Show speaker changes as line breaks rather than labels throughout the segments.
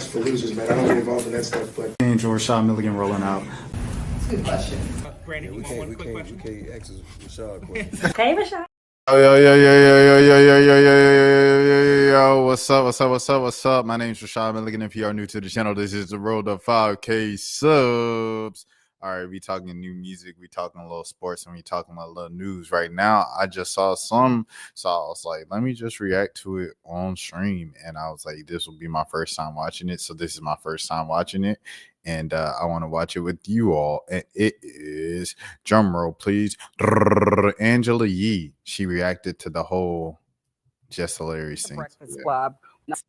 for losers, man. I don't get involved in that stuff, but
Angel Rashad Milligan rolling out.
That's a good question.
Brandon,
We can't ask Rashad questions.
Hey, Rashad.
Yo, what's up? My name's Rashad Milligan. If you are new to the channel, this is the road to 5K subs. All right, we talking new music, we talking a little sports, and we talking about a little news. Right now, I just saw some, so I was like, let me just react to it on stream. And I was like, this will be my first time watching it. So this is my first time watching it. And I want to watch it with you all. And it is, drum roll, please, Angela Yee. She reacted to the whole Just Hilarious thing.
Breakfast Club.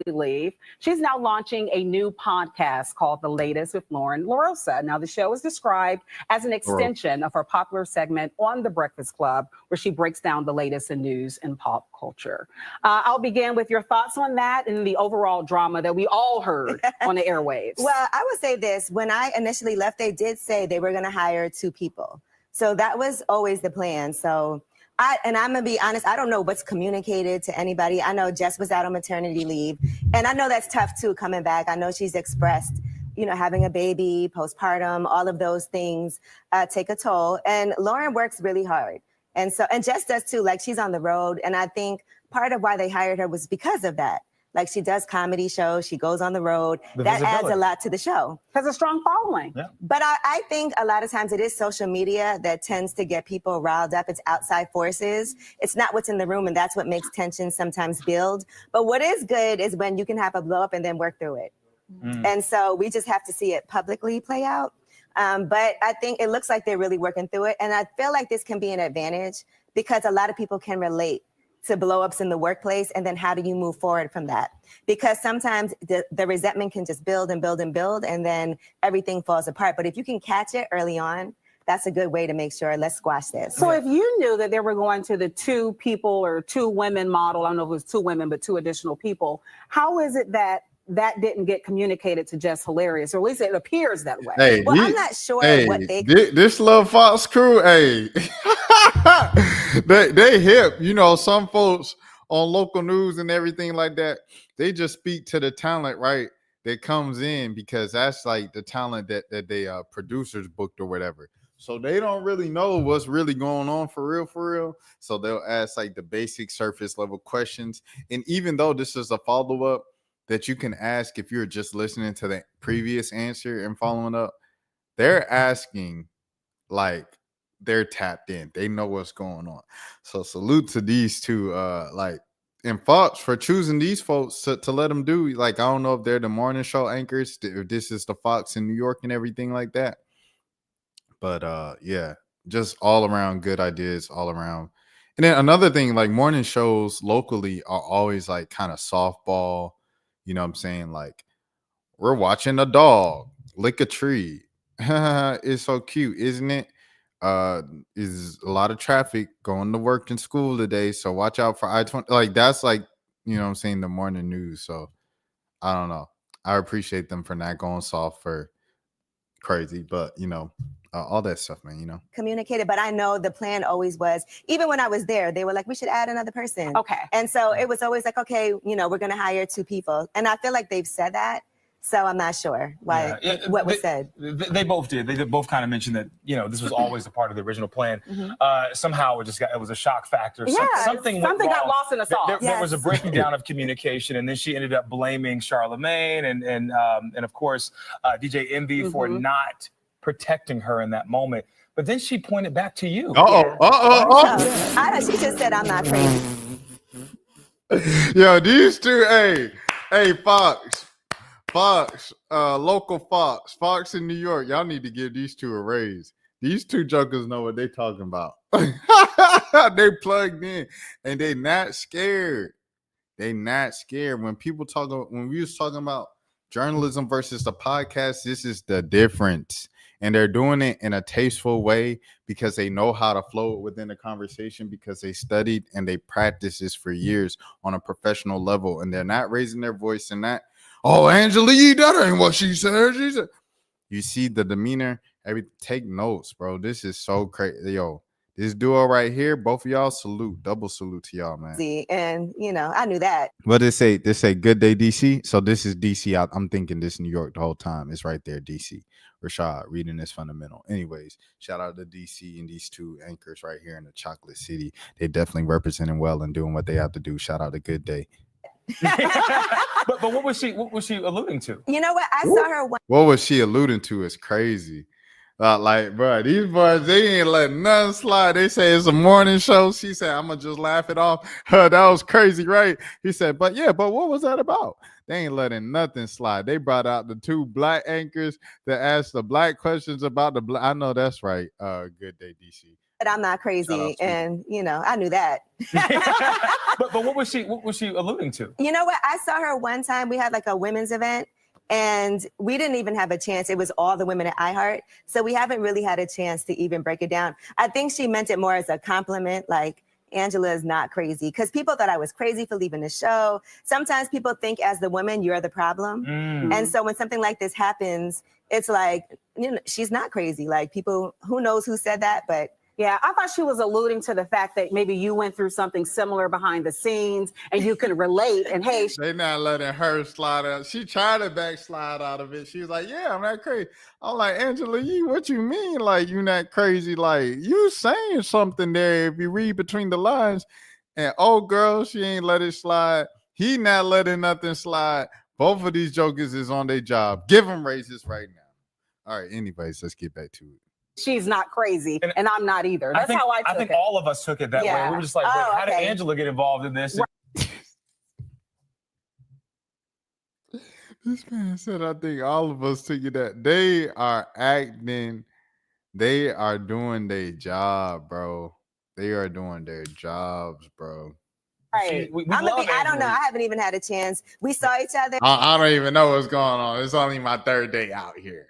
Leave. She's now launching a new podcast called The Latest with Lauren LaRosa. Now, the show is described as an extension of her popular segment on The Breakfast Club, where she breaks down the latest in news and pop culture. I'll begin with your thoughts on that and the overall drama that we all heard on the airwaves.
Well, I would say this. When I initially left, they did say they were going to hire 2 people. So that was always the plan. So I'm going to be honest, I don't know what's communicated to anybody. I know Jess was out on maternity leave, and I know that's tough too, coming back. I know she's expressed, having a baby, postpartum, all of those things take a toll. And Lauren works really hard. And Jess does too, like she's on the road. And I think part of why they hired her was because of that. Like she does comedy shows, she goes on the road. That adds a lot to the show.
Has a strong following.
Yeah.
But I think a lot of times it is social media that tends to get people riled up. It's outside forces. It's not what's in the room, and that's what makes tension sometimes build. But what is good is when you can have a blow up and then work through it. And so we just have to see it publicly play out. But I think it looks like they're really working through it. And I feel like this can be an advantage because a lot of people can relate to blow-ups in the workplace, and then how do you move forward from that? Because sometimes the resentment can just build and build and build, and then everything falls apart. But if you can catch it early on, that's a good way to make sure, let's squash this.
So if you knew that they were going to the 2 people or 2 women model, I don't know if it was 2 women, but 2 additional people, how is it that didn't get communicated to Just Hilarious, or at least it appears that way?
Hey,
well, I'm not sure what they...
This little Fox crew, hey, they hip. Some folks on local news and everything like that, they just speak to the talent, right, that comes in, because that's like the talent that they producers booked or whatever. So they don't really know what's really going on for real. So they'll ask like the basic surface level questions. And even though this is a follow-up that you can ask if you're just listening to the previous answer and following up, they're asking like they're tapped in. They know what's going on. So salute to these 2, and Fox for choosing these folks to let them do. Like, I don't know if they're the morning show anchors, if this is the Fox in New York and everything like that. But yeah, just all around good ideas all around. And then another thing, like morning shows locally are always like kind of softball. You know what I'm saying? Like, we're watching a dog lick a tree. It's so cute, isn't it? Is a lot of traffic going to work and school today, so watch out for I-20. Like, that's like, what I'm saying, the morning news. So I don't know. I appreciate them for not going soft for crazy, but all that stuff, man,
communicated. But I know the plan always was, even when I was there, they were like, we should add another person.
Okay.
And so it was always like, okay, we're going to hire 2 people. And I feel like they've said that. So I'm not sure what was said.
They both did. They both kind of mentioned that, this was always a part of the original plan. Somehow it was a shock factor. Something
got lost in the sauce.
There was a breaking down of communication, and then she ended up blaming Charlemagne and of course DJ Envy for not protecting her in that moment. But then she pointed back to you.
She just said, I'm not crazy.
Yo, these 2, hey, Fox, local Fox in New York, y'all need to give these 2 a raise. These 2 jokers know what they talking about. They plugged in, and they not scared. They not scared. When we was talking about journalism versus the podcast, this is the difference. And they're doing it in a tasteful way because they know how to flow it within the conversation, because they studied and they practiced this for years on a professional level. And they're not raising their voice and not, oh, Angela Yee, that ain't what she said. You see the demeanor. Take notes, bro. This is so crazy. Yo, This duo right here, both of y'all, salute, double salute to y'all, man.
And I knew that.
What they say? They say good day, DC. So this is DC. I'm thinking this New York the whole time. It's right there, DC. Rashad reading this fundamental. Anyways, shout out to DC and these two anchors right here in the Chocolate City. They definitely representing well and doing what they have to do. Shout out to Good Day.
but what was she alluding to?
You know what? I saw her one.
What was she alluding to? Is crazy. Like, bro, these boys, they ain't letting nothing slide. They say it's a morning show. She said, I'm going to just laugh it off. That was crazy, right? He said, but what was that about? They ain't letting nothing slide. They brought out the two black anchors that asked the black questions about the black. I know that's right. Good day, DC.
But I'm not crazy. And, I knew that.
but what was she alluding to?
You know what? I saw her one time. We had like a women's event. And we didn't even have a chance. It was all the women at iHeart. So we haven't really had a chance to even break it down. I think she meant it more as a compliment, like, Angela is not crazy. Because people thought I was crazy for leaving the show. Sometimes people think as the woman, you're the problem. And so when something like this happens, it's like, she's not crazy. Like people, who knows who said that, but
yeah, I thought she was alluding to the fact that maybe you went through something similar behind the scenes and you can relate. And hey,
they not letting her slide out. She tried to backslide out of it. She was like, yeah, I'm not crazy. I'm like, Angela Yee, what you mean? Like, you not crazy? Like, you saying something there if you read between the lines. And girl, she ain't let it slide. He not letting nothing slide. Both of these jokers is on their job. Give them raises right now. All right, anyways, let's get back to it.
She's not crazy, and I'm not either. That's how I took it.
I think all of us took it that way. We were just like, wait, how did Angela get involved in this?
Right.
This man said, I think all of us took it that. They are acting. They are doing their job, bro. They are doing their jobs, bro.
Right. I don't know. I haven't even had a chance. We saw each other.
I don't even know what's going on. It's only my third day out here.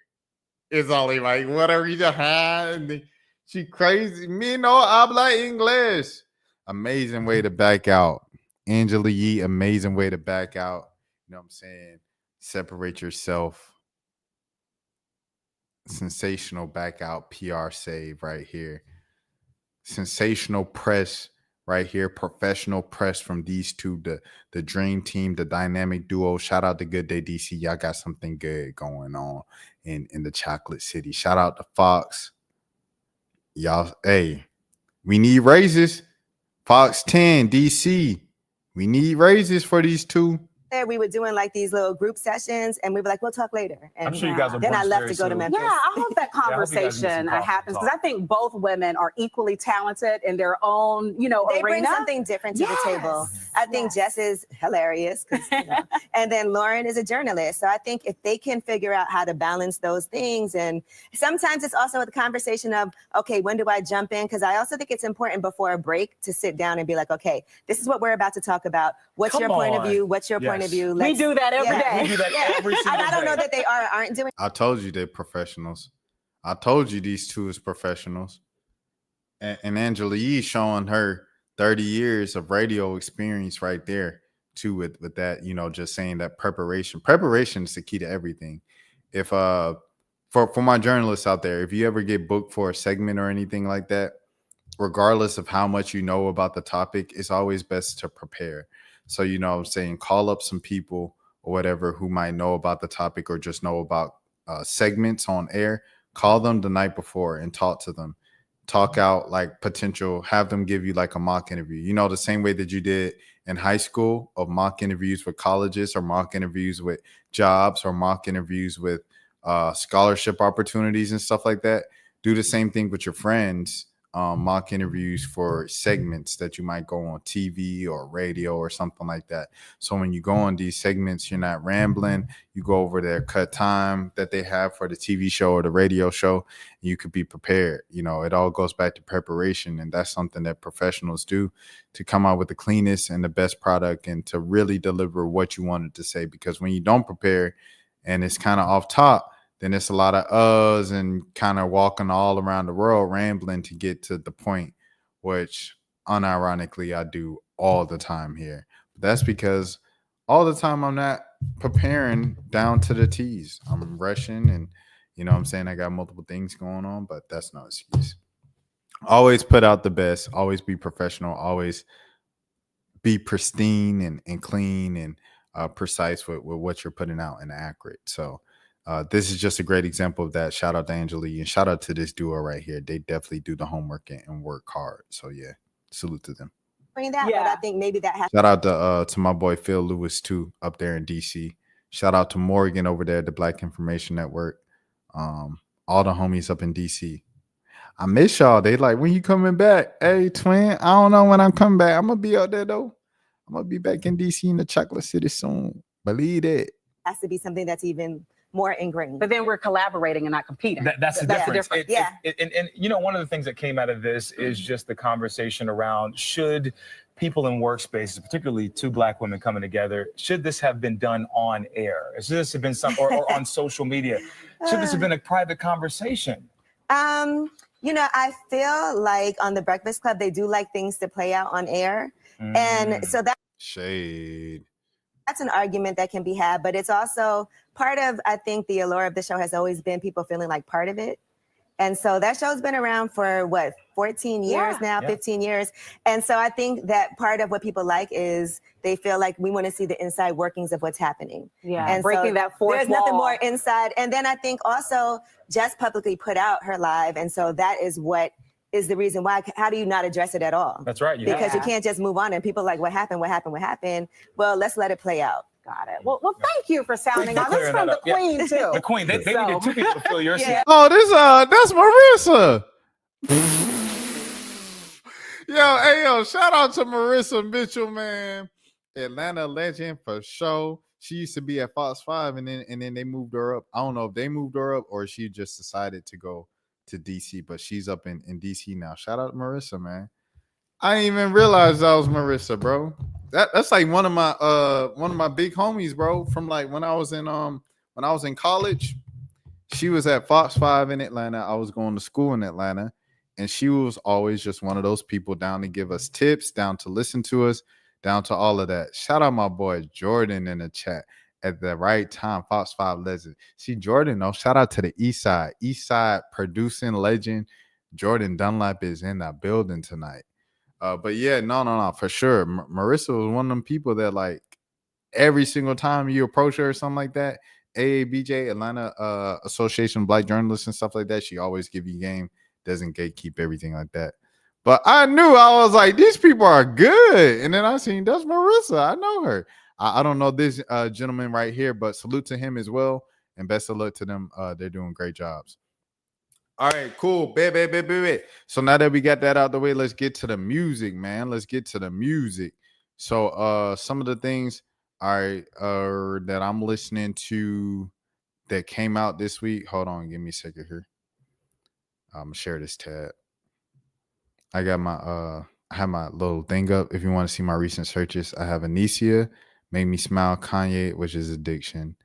It's only like whatever you just had. She crazy. Me no habla English. Amazing way to back out. Angela Yee, amazing way to back out. You know what I'm saying? Separate yourself. Sensational back out PR save right here. Sensational press right here. Professional press from these two. The dream team, the dynamic duo. Shout out to Good Day DC. Y'all got something good going on in the Chocolate City. Shout out to Fox. Y'all, hey, we need raises. Fox 10, DC. We need raises for these two.
We were doing like these little group sessions, and we were like, we'll talk later. And
I'm sure you guys will.
Then I left to go to Memphis.
Yeah, I hope that conversation happens because I think both women are equally talented in their own,
they
arena.
Bring something different to the table. I think Jess is hilarious, and then Lauren is a journalist. So I think if they can figure out how to balance those things, and sometimes it's also the conversation of, okay, when do I jump in? Because I also think it's important before a break to sit down and be like, okay, this is what we're about to talk about. What's your point of view? What's your point of view?
We do that every day.
We do that every single day.
I don't know that they aren't doing.
I told you they're professionals. I told you these two is professionals. And Angela Yee showing her 30 years of radio experience right there too with that, just saying that preparation is the key to everything. If for my journalists out there, if you ever get booked for a segment or anything like that, regardless of how much you know about the topic, it's always best to prepare. So, I'm saying, call up some people or whatever who might know about the topic or just know about segments on air. Call them the night before and talk to them. Talk out like potential, have them give you like a mock interview. The same way that you did in high school of mock interviews with colleges or mock interviews with jobs or mock interviews with scholarship opportunities and stuff like that. Do the same thing with your friends. Mock interviews for segments that you might go on TV or radio or something like that. So when you go on these segments, you're not rambling. You go over their cut time that they have for the TV show or the radio show. And you could be prepared. It all goes back to preparation. And that's something that professionals do to come out with the cleanest and the best product and to really deliver what you wanted to say. Because when you don't prepare and it's kind of off top, then it's a lot of uhs and kind of walking all around the world, rambling to get to the point, which unironically I do all the time here. But that's because all the time I'm not preparing down to the T's. I'm rushing and, I got multiple things going on, but that's no excuse. Always put out the best. Always be professional. Always be pristine and clean and precise with what you're putting out and accurate. So this is just a great example of that. Shout out to Angelique and shout out to this duo right here. They definitely do the homework and work hard. So yeah, salute to them.
Bring that, but I think maybe that has
Shout out to my boy Phil Lewis too up there in DC. Shout out to Morgan over there at the Black Information Network. All the homies up in DC. I miss y'all. They like, when you coming back? Hey, twin, I don't know when I'm coming back. I'm gonna be out there though. I'm gonna be back in DC in the Chocolate City soon. Believe it.
has to be something that's even more ingrained.
But then we're collaborating and not competing.
That's the difference.
Yeah.
And you know, one of the things that came out of this is just the conversation around, should people in workspaces, particularly two Black women coming together, should this have been done on air? Should this have been or on social media? Should this have been a private conversation?
You know, I feel like on the Breakfast Club, they do like things to play out on air. And so
Shade.
that's an argument that can be had, but it's also part of, I think, the allure of the show has always been people feeling like part of it. And so that show's been around for what, 14 years now, 15 years. And so I think that part of what people like is they feel like we want to see the inside workings of what's happening.
Yeah,
and
breaking
so
that fourth
there's
wall.
nothing more inside. And then I think also Jess publicly put out her live. And so that is what is the reason why. How do you not address it at all?
That's right.
Because you can't just move on and people are like, what happened? What happened? What happened? Well, let's let it play out.
Got it. Well, thank you for sounding
Thanks
out.
for
That's
clearing
from the
that up.
Queen too.
The Queen. They needed two people to fill your seat.
Oh, that's Marissa. Yo, shout out to Marissa Mitchell, man. Atlanta legend for sure. She used to be at Fox 5 and then they moved her up. I don't know if they moved her up or she just decided to go to DC, but she's up in DC now. Shout out to Marissa, man. I didn't even realize that was Marissa, bro. That's like one of my big homies, bro, from like when I was in college. She was at Fox 5 in Atlanta. I was going to school in Atlanta, and she was always just one of those people down to give us tips, down to listen to us, down to all of that. Shout out my boy Jordan in the chat at the right time. Fox 5 legend. See, Jordan, though, shout out to the East Side producing legend. Jordan Dunlap is in that building tonight. But yeah, no, for sure. Marissa was one of them people that like every single time you approach her or something like that, AABJ, Atlanta Association of Black Journalists and stuff like that, she always give you game, doesn't gatekeep everything like that. But I was like, these people are good. And then I seen that's Marissa. I know her. I don't know this gentleman right here, but salute to him as well. And best of luck to them. They're doing great jobs. All right, cool. Bet. So now that we got that out the way, let's get to the music, man. Let's get to the music. So some of the things that I'm listening to that came out this week. Hold on, give me a second here. I'm gonna share this tab. I got my I have my little thing up. If you want to see my recent searches, I have Anicia, Make Me Smile, Kanye, which is Addiction.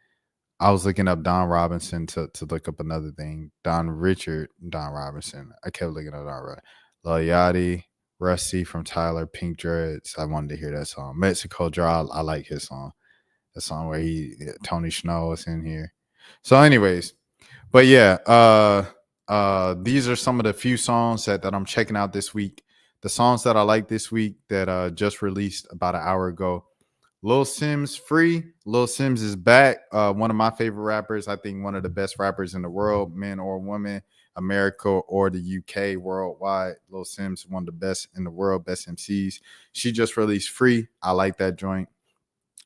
I was looking up Don Robinson to look up another thing. Don Robinson. I kept looking up Don Robinson. Lil Yachty, Rusty from Tyler, Pink Dreads. I wanted to hear that song. Mexico Draw. I like his song. The song where Tony Snow is in here. So, anyways, but yeah, these are some of the few songs that I'm checking out this week. The songs that I like this week that just released about an hour ago. Lil Sims Free. Lil Sims is back. One of my favorite rappers. I think one of the best rappers in the world, men or women, America or the UK, worldwide. Lil Sims, one of the best in the world, best MCs. She just released Free. I like that joint.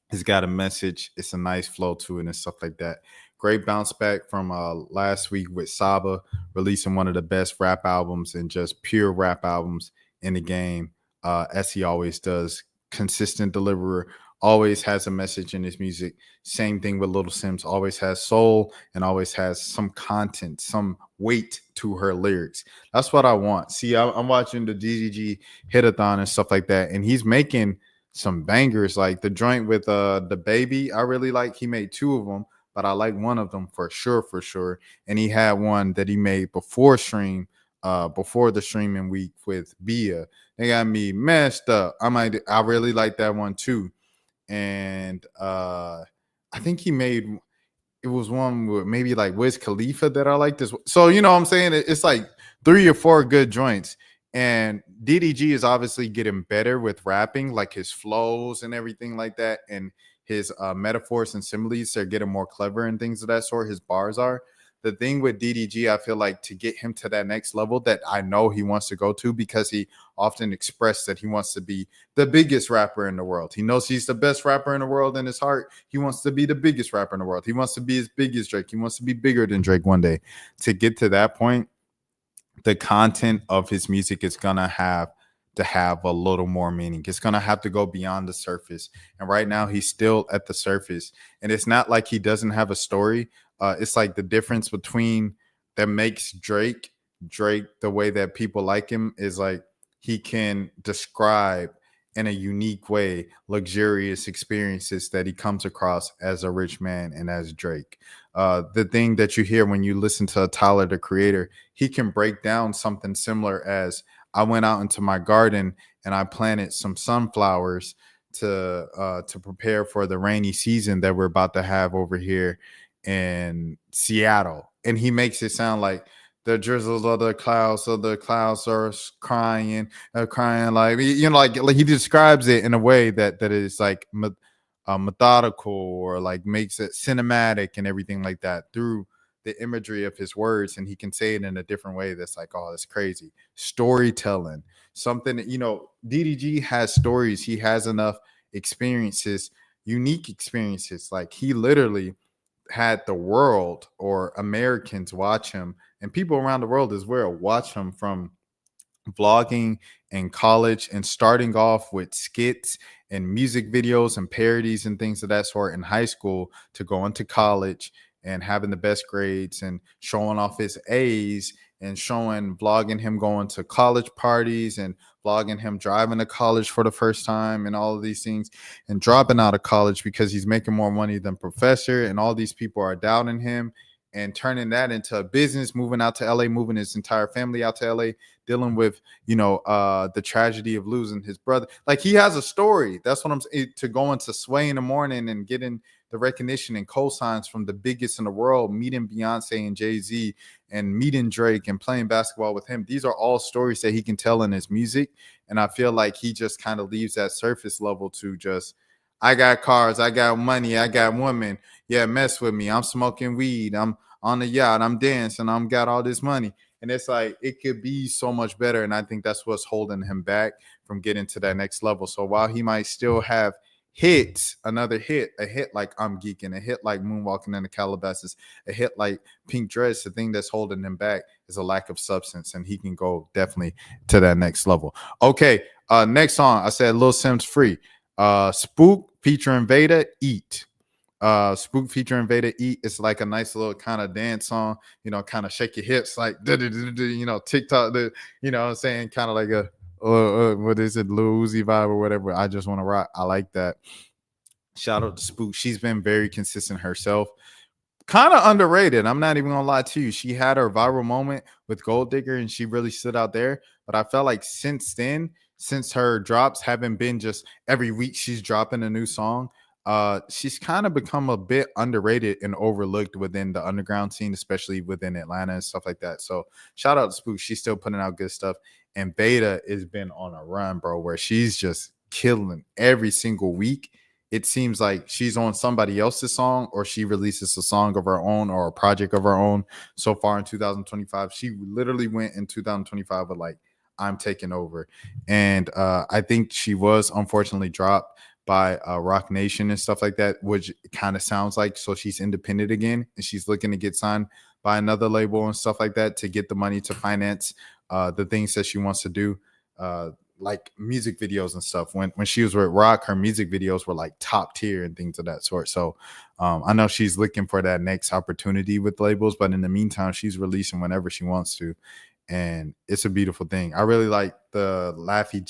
It's got a message. It's a nice flow to it and stuff like that. Great bounce back from last week with Saba releasing one of the best rap albums and just pure rap albums in the game, as he always does. Consistent deliverer. Always has a message in his music. Same thing with Little Sims. Always has soul and always has some content, some weight to her lyrics. That's what I want. See, I'm watching the DDG Hit-a-thon and stuff like that, and he's making some bangers. Like the joint with the baby, I really like. He made two of them, but I like one of them for sure. And he had one that he made before the streaming week with Bia. They got me messed up. I really like that one too. And I think it was one with maybe like Wiz Khalifa that I like this. So, you know what I'm saying? It's like 3 or 4 good joints. And DDG is obviously getting better with rapping, like his flows and everything like that. And his metaphors and similes are getting more clever and things of that sort. His bars are. The thing with DDG, I feel like to get him to that next level that I know he wants to go to, because he often expressed that he wants to be the biggest rapper in the world. He knows he's the best rapper in the world in his heart. He wants to be the biggest rapper in the world. He wants to be as big as Drake. He wants to be bigger than Drake one day. To get to that point, the content of his music is going to have a little more meaning. It's going to have to go beyond the surface. And right now he's still at the surface. And it's not like he doesn't have a story. It's like the difference between that makes Drake the way that people like him is like he can describe in a unique way luxurious experiences that he comes across as a rich man and as Drake. The thing that you hear when you listen to Tyler, the Creator, he can break down something similar as, I went out into my garden and I planted some sunflowers to prepare for the rainy season that we're about to have over here in Seattle. And he makes it sound like the drizzles of the clouds, so the clouds are crying, like, you know, like he describes it in a way that is like methodical, or like makes it cinematic and everything like that through the imagery of his words. And he can say it in a different way that's like, oh, that's crazy. Storytelling, something that, you know, DDG has stories. He has enough experiences, unique experiences. Like he literally had the world or Americans watch him, and people around the world as well watch him, from vlogging in college and starting off with skits and music videos and parodies and things of that sort in high school, to go into college and having the best grades and showing off his A's and vlogging him going to college parties and vlogging him driving to college for the first time and all of these things, and dropping out of college because he's making more money than professor, and all these people are doubting him, and turning that into a business, moving out to LA, moving his entire family out to LA, dealing with, you know, the tragedy of losing his brother. Like he has a story. That's what I'm saying. To go into Sway in the Morning and getting the recognition and cosigns from the biggest in the world, meeting Beyonce and Jay-Z and meeting Drake and playing basketball with him. These are all stories that he can tell in his music. And I feel like he just kind of leaves that surface level to just, I got cars, I got money, I got women. Yeah, mess with me. I'm smoking weed. I'm on the yacht. I'm dancing. I'm got all this money. And it's like, it could be so much better. And I think that's what's holding him back from getting to that next level. So while he might still have hits, a hit like I'm Geeking, a hit like Moonwalking in the Calabasas, a hit like Pink Dress, the thing that's holding him back is a lack of substance, and he can go definitely to that next level. Okay, next song, I said Lil Sims Free. Spook featuring Veda, Eat. Spook featuring Veda, Eat. It's like a nice little kind of dance song, you know, kind of shake your hips like, you know, TikTok, you know what I'm saying, kind of like a what is it, Lil Uzi vibe or whatever. I just want to rock. I like that. Shout out to Spook. She's been very consistent herself. Kind of underrated. I'm not even gonna lie to you. She had her viral moment with Gold Digger and she really stood out there. But I felt like since then, since her drops haven't been just every week she's dropping a new song, she's kind of become a bit underrated and overlooked within the underground scene, especially within Atlanta and stuff like that. So shout out to Spook. She's still putting out good stuff. And Beta has been on a run, bro, where she's just killing every single week. It seems like she's on somebody else's song, or she releases a song of her own or a project of her own so far in 2025. She literally went in 2025 with like, I'm taking over. And I think she was unfortunately dropped by Rock Nation and stuff like that, which kind of sounds like, so she's independent again and she's looking to get signed by another label and stuff like that to get the money to finance the things that she wants to do, like music videos and stuff. When she was with Rock, her music videos were like top tier and things of that sort. So I know she's looking for that next opportunity with labels, but in the meantime, she's releasing whenever she wants to. And it's a beautiful thing. I really like the Laffy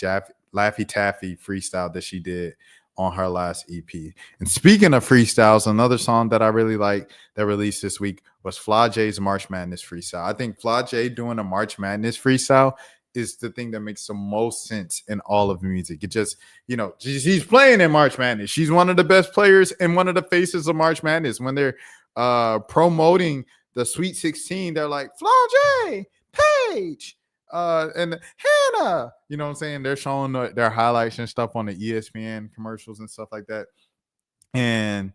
Taffy freestyle that she did on her last EP. And speaking of freestyles, another song that I really like that released this week was Fly J's March Madness freestyle. I think Fly J doing a March Madness freestyle is the thing that makes the most sense in all of music. It just, you know, she's playing in March Madness. She's one of the best players and one of the faces of March Madness. When they're promoting the Sweet 16, they're like, Fly J, Paige, And Hannah, you know what I'm saying? They're showing their highlights and stuff on the ESPN commercials and stuff like that. And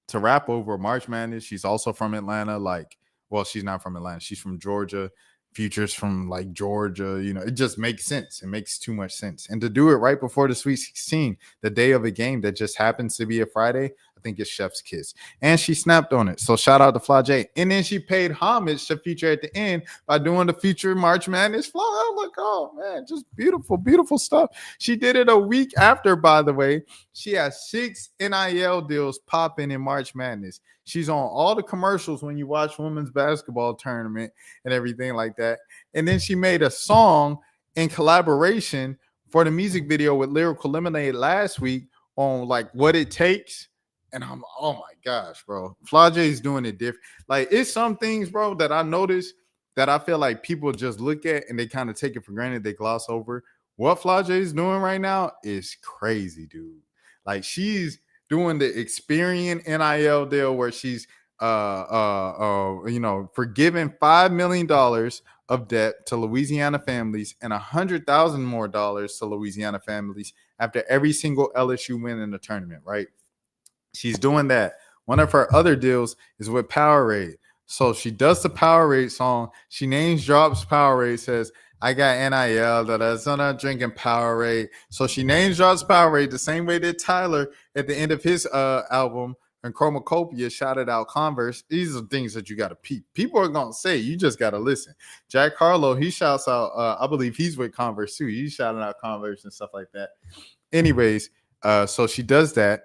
to rap over March Madness, she's also from Atlanta. Like, well, she's not from Atlanta. She's from Georgia. Future's from like Georgia. You know, it just makes sense. It makes too much sense. And to do it right before the Sweet 16, the day of a game that just happens to be a Friday, I think it's chef's kiss. And she snapped on it. So shout out to Fly J. And then she paid homage to Future at the end by doing the Future March Madness Fly. I'm like, oh man, just beautiful, beautiful stuff. She did it a week after, by the way. She has 6 NIL deals popping in March Madness. She's on all the commercials when you watch women's basketball tournament and everything like that. And then she made a song in collaboration for the music video with Lyrical Lemonade last week on like what it takes. And I'm, oh my gosh, bro. Fly J's doing it different. Like, it's some things, bro, that I noticed that I feel like people just look at and they kind of take it for granted. They gloss over. What Fly J's doing right now is crazy, dude. Like, she's doing the Experian NIL deal where she's forgiving $5 million of debt to Louisiana families and $100,000 more to Louisiana families after every single LSU win in the tournament, right? She's doing that. One of her other deals is with Powerade. So she does the Powerade song. She names drops Powerade, says, I got NIL that I'm not drinking Powerade. So she names drops Powerade the same way that Tyler at the end of his album and Chromacopia shouted out Converse. These are things that you got to peep. People are going to say, you just got to listen. Jack Harlow, he shouts out, I believe he's with Converse too. He's shouting out Converse and stuff like that. Anyways, so she does that.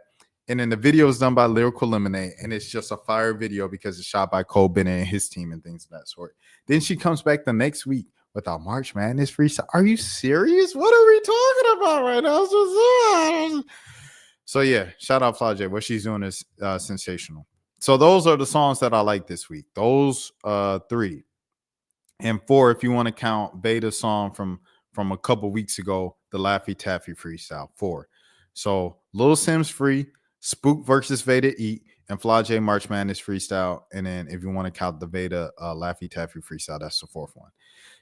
And then the video is done by Lyrical Lemonade, and it's just a fire video because it's shot by Cole Bennett and his team and things of that sort. Then she comes back the next week with our March Madness freestyle. Are you serious? What are we talking about right now? So yeah, shout out Fly J. What she's doing is sensational. So those are the songs that I like this week. Those 3. And 4, if you want to count Beta's song from a couple weeks ago, the Laffy Taffy freestyle. 4. So Lil Sims free, Spook versus Veda Eat, and Fly J March Madness freestyle. And then if you want to count the Veda Laffy Taffy freestyle, that's the 4th one.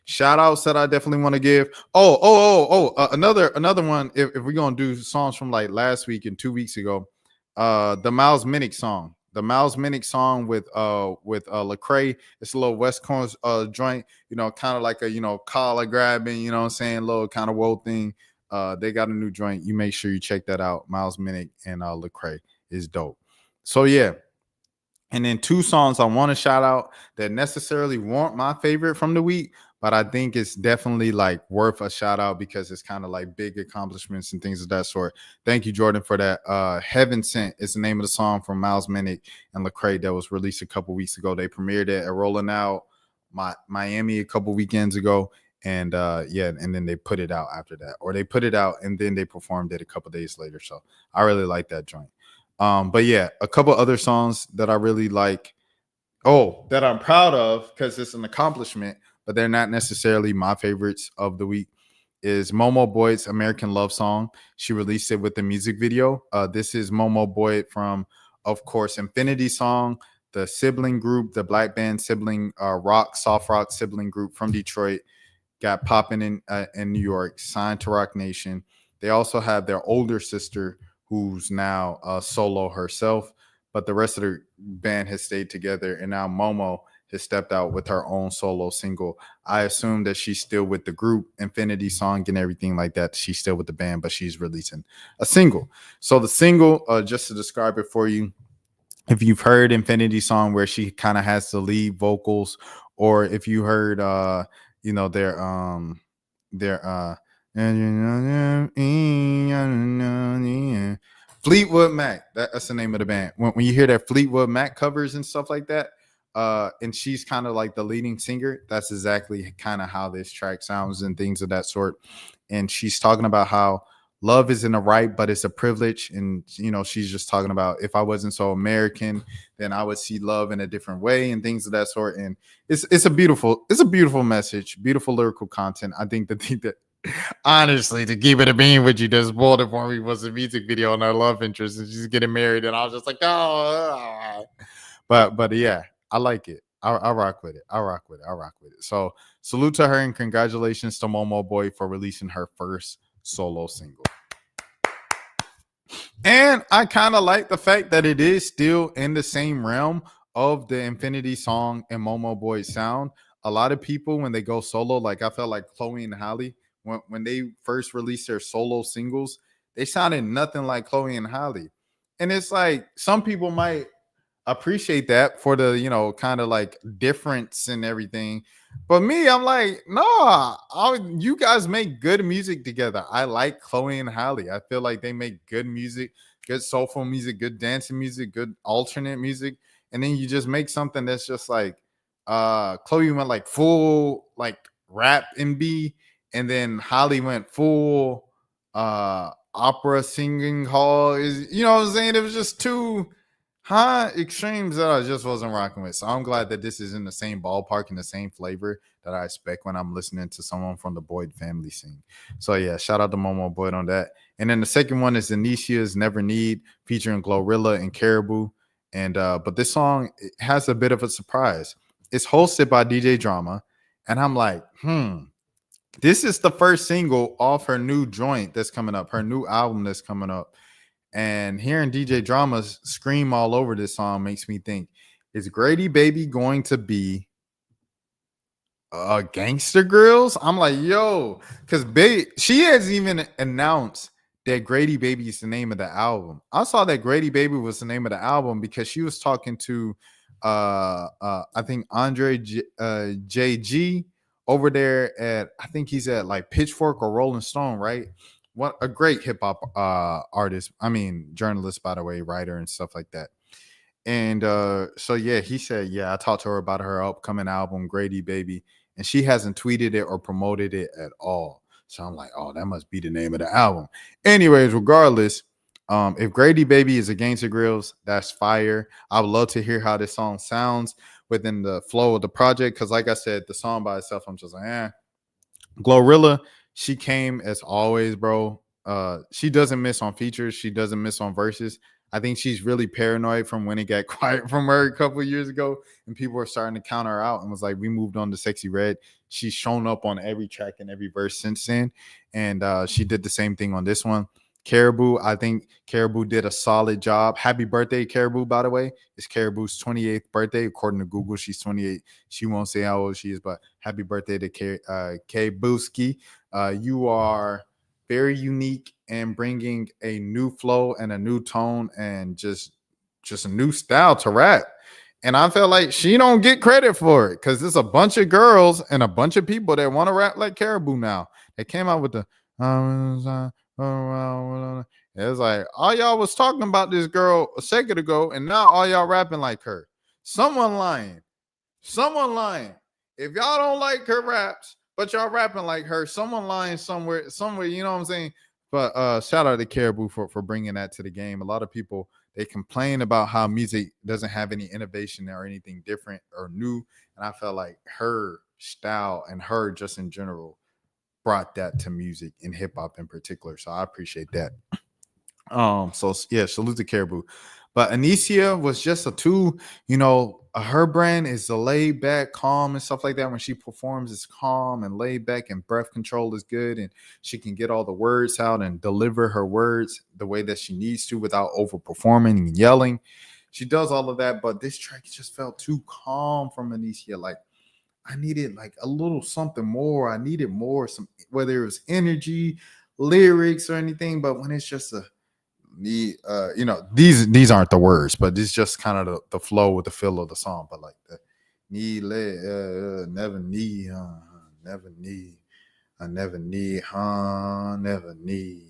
Shout outs that I definitely want to give. Another one. If we're gonna do songs from like last week and 2 weeks ago, the Miles Minnick song. The Miles Minnick song with Lecrae. It's a little West Coast joint, kind of like a collar grabbing, you know what I'm saying, little kind of woe thing. They got a new joint. You make sure you check that out. Miles Minnick and Lecrae is dope. So yeah. And then 2 songs I want to shout out that necessarily weren't my favorite from the week, but I think it's definitely like worth a shout out because it's kind of like big accomplishments and things of that sort. Thank you, Jordan, for that. Heaven Sent is the name of the song from Miles Minnick and Lecrae that was released a couple weeks ago. They premiered it at Rolling Out Miami a couple weekends ago. And and then they put it out after that, or they put it out and then they performed it a couple days later. So I really like that joint. But yeah, a couple other songs that I really like. Oh, that I'm proud of because it's an accomplishment, but they're not necessarily my favorites of the week. Is Momo Boyd's American Love Song. She released it with the music video. This is Momo Boyd from, of course, Infinity Song, the sibling group, the black band sibling soft rock sibling group from Detroit. Got popping in New York, signed to Rock Nation. They also have their older sister who's now solo herself, but the rest of the band has stayed together. And now Momo has stepped out with her own solo single. I assume that she's still with the group, Infinity Song and everything like that. She's still with the band, but she's releasing a single. So the single, just to describe it for you, if you've heard Infinity Song where she kind of has the lead vocals, or if you heard their Fleetwood Mac. That's the name of the band. When you hear their Fleetwood Mac covers and stuff like that, and she's kind of like the leading singer, that's exactly kind of how this track sounds and things of that sort. And she's talking about how love isn't a right, but it's a privilege. And she's just talking about, if I wasn't so American, then I would see love in a different way and things of that sort. And it's a beautiful message, beautiful lyrical content. I think the thing that, honestly, to keep it a bean with you, that spoiled it for me was a music video on her love interest and she's getting married, and I was just like, oh. But yeah, I like it. I rock with it. I rock with it. I rock with it. So salute to her and congratulations to Momo Boy for releasing her first solo single. And I kind of like the fact that it is still in the same realm of the Infinity song and Momo Boy's sound. A lot of people, when they go solo, like I felt like Chloe and Halle, when they first released their solo singles, they sounded nothing like Chloe and Halle. And it's like some people might appreciate that for the, kind of like difference and everything. But me, I'm like, no, you guys make good music together. I like Chloe and Halle. I feel like they make good music, good soulful music, good dancing music, good alternate music. And then you just make something that's just like Chloe went like full like rap and B, and then Halle went full opera singing hall. Is what I'm saying? It was just two high extremes that I just wasn't rocking with. So I'm glad that this is in the same ballpark and the same flavor that I expect when I'm listening to someone from the Boyd family sing. So yeah, shout out to Momo Boyd on that. And then the second one is Anicia's Never Need featuring Glorilla and Caribou. And but this song has a bit of a surprise. It's hosted by DJ Drama. And I'm like, this is the first single off her new joint that's coming up, her new album that's coming up. And hearing DJ Drama scream all over this song makes me think, is Grady Baby going to be Gangster Grills? I'm like, yo, because she has even announced that Grady Baby is the name of the album. I saw that Grady Baby was the name of the album because she was talking to I think Andre JG over there at, I think he's at like Pitchfork or Rolling Stone, right? What a great hip hop artist. I mean, journalist, by the way, writer and stuff like that. And so yeah, he said, yeah, I talked to her about her upcoming album, Grady Baby, and she hasn't tweeted it or promoted it at all. So I'm like, oh, that must be the name of the album. Anyways, regardless, if Grady Baby is a Gangsta Grills, that's fire. I would love to hear how this song sounds within the flow of the project. Because like I said, the song by itself, I'm just like, Glorilla, she came as always, bro. She doesn't miss on features. She doesn't miss on verses. I think she's really paranoid from when it got quiet from her a couple of years ago, and people were starting to count her out and was like, we moved on to Sexy Red. She's shown up on every track and every verse since then, and she did the same thing on this one. Caribou, I think Caribou did a solid job. Happy birthday, Caribou, by the way. It's Caribou's 28th birthday. According to Google, she's 28. She won't say how old she is, but happy birthday to K-Booski. You are very unique and bringing a new flow and a new tone and just a new style to rap. And I feel like she don't get credit for it because there's a bunch of girls and a bunch of people that want to rap like Caribou now. They came out with the it's like all y'all was talking about this girl a second ago, and now all y'all rapping like her. Someone lying. If y'all don't like her raps, but y'all rapping like her, someone lying somewhere, you know what I'm saying? But shout out to Caribou for bringing that to the game. A lot of people, they complain about how music doesn't have any innovation or anything different or new. And I felt like her style and her just in general brought that to music and hip hop in particular. So I appreciate that. So yeah, salute to Caribou. But Anicia was just a two, her brand is the laid back, calm and stuff like that. When she performs, it's calm and laid back, and breath control is good, and she can get all the words out and deliver her words the way that she needs to without overperforming and yelling. She does all of that, but this track just felt too calm from Anicia. Like I needed like a little something more. I needed more, whether it was energy, lyrics, or anything. But when it's just these aren't the words, but it's just kind of the flow with the feel of the song. But like the never need, never need, I never need, never need.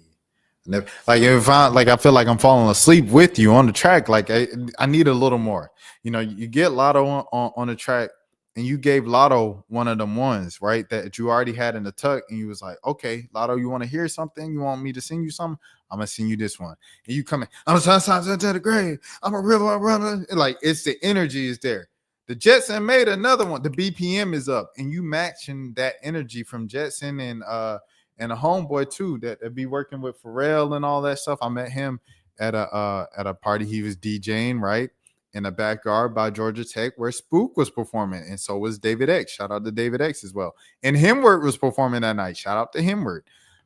Never, like if I feel like I'm falling asleep with you on the track, like I need a little more. You get Lotto on the track, and you gave Lotto one of them ones, right, that you already had in the tuck, and you was like, okay, Lotto, you want to hear something? You want me to sing you something? I'm gonna sing you this one. And you come in, I'm to the grave, I'm a river runner. Like it's the energy is there. The Jetson made another one. The BPM is up, and you matching that energy from Jetson and a homeboy too that be working with Pharrell and all that stuff. I met him at a party he was DJing, right? in the backyard by Georgia Tech where Spook was performing, and so was David X. Shout out to David X as well. And Hemward was performing that night. Shout out to Hemward.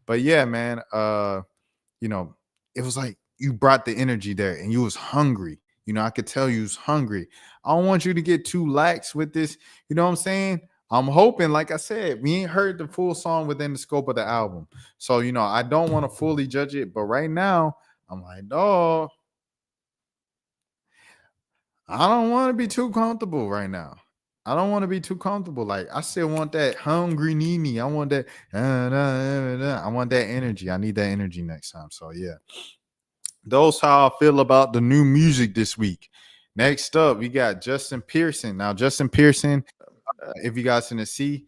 But yeah, man, it was like you brought the energy there, and you was hungry. I could tell you was hungry. I don't want you to get too lax with this. You know what I'm saying? I'm hoping, like I said, we ain't heard the full song within the scope of the album. So, I don't want to fully judge it. But right now, I'm like, dog, I don't want to be too comfortable right now. I don't want to be too comfortable. Like, I still want that hungry Nini. I want that. I want that energy. I need that energy next time. So, yeah. Those how I feel about the new music this week. Next up, we got Justin Pearson. Now, Justin Pearson, if you guys didn't see,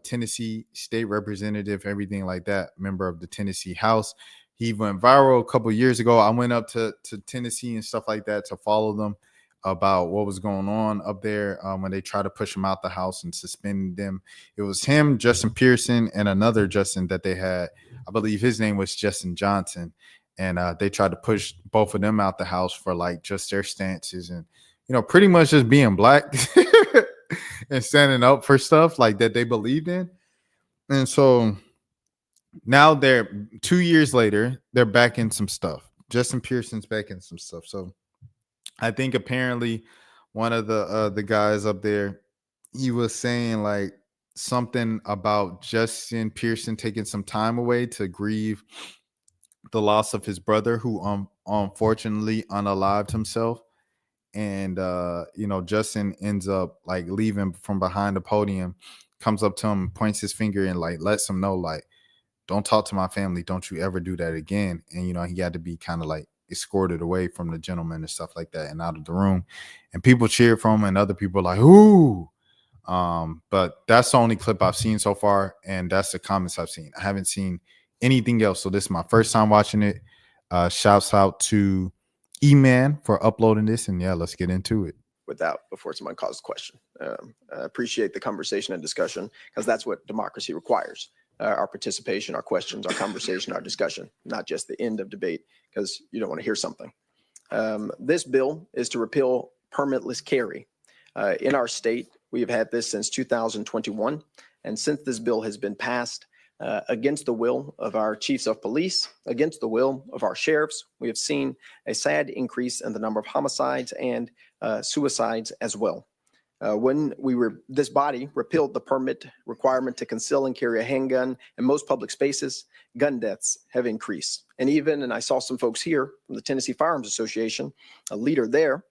Tennessee state representative, everything like that, member of the Tennessee House. He went viral a couple years ago. I went up to Tennessee and stuff like that to follow them about what was going on up there when they tried to push him out the house and suspend them. It was him, Justin Pearson, and another Justin that they had. I believe his name was Justin Johnson. And they tried to push both of them out the house for like just their stances and, pretty much just being black and standing up for stuff like that they believed in. And so now they're 2 years later, they're back in some stuff. Justin Pearson's back in some stuff. So I think apparently one of the guys up there, he was saying like something about Justin Pearson taking some time away to grieve the loss of his brother, who unfortunately unalived himself. And Justin ends up like leaving from behind the podium, comes up to him, points his finger, and like lets him know, like, don't talk to my family, don't you ever do that again. And he had to be kind of like escorted away from the gentleman and stuff like that and out of the room. And people cheered for him, and other people were like, ooh. But that's the only clip I've seen so far, and that's the comments I've seen. I haven't seen anything else. So this is my first time watching it. Shouts out to E-Man for uploading this, and yeah, let's get into it.
Without before someone calls the question. I appreciate the conversation and discussion, because that's what democracy requires. Our participation, our questions, our conversation, our discussion, not just the end of debate, because you don't want to hear something. This bill is to repeal permitless carry. In our state, we have had this since 2021. And since this bill has been passed, against the will of our chiefs of police, against the will of our sheriffs, we have seen a sad increase in the number of homicides and suicides as well. When this body repealed the permit requirement to conceal and carry a handgun in most public spaces, gun deaths have increased. And I saw some folks here from the Tennessee Firearms Association, a leader there,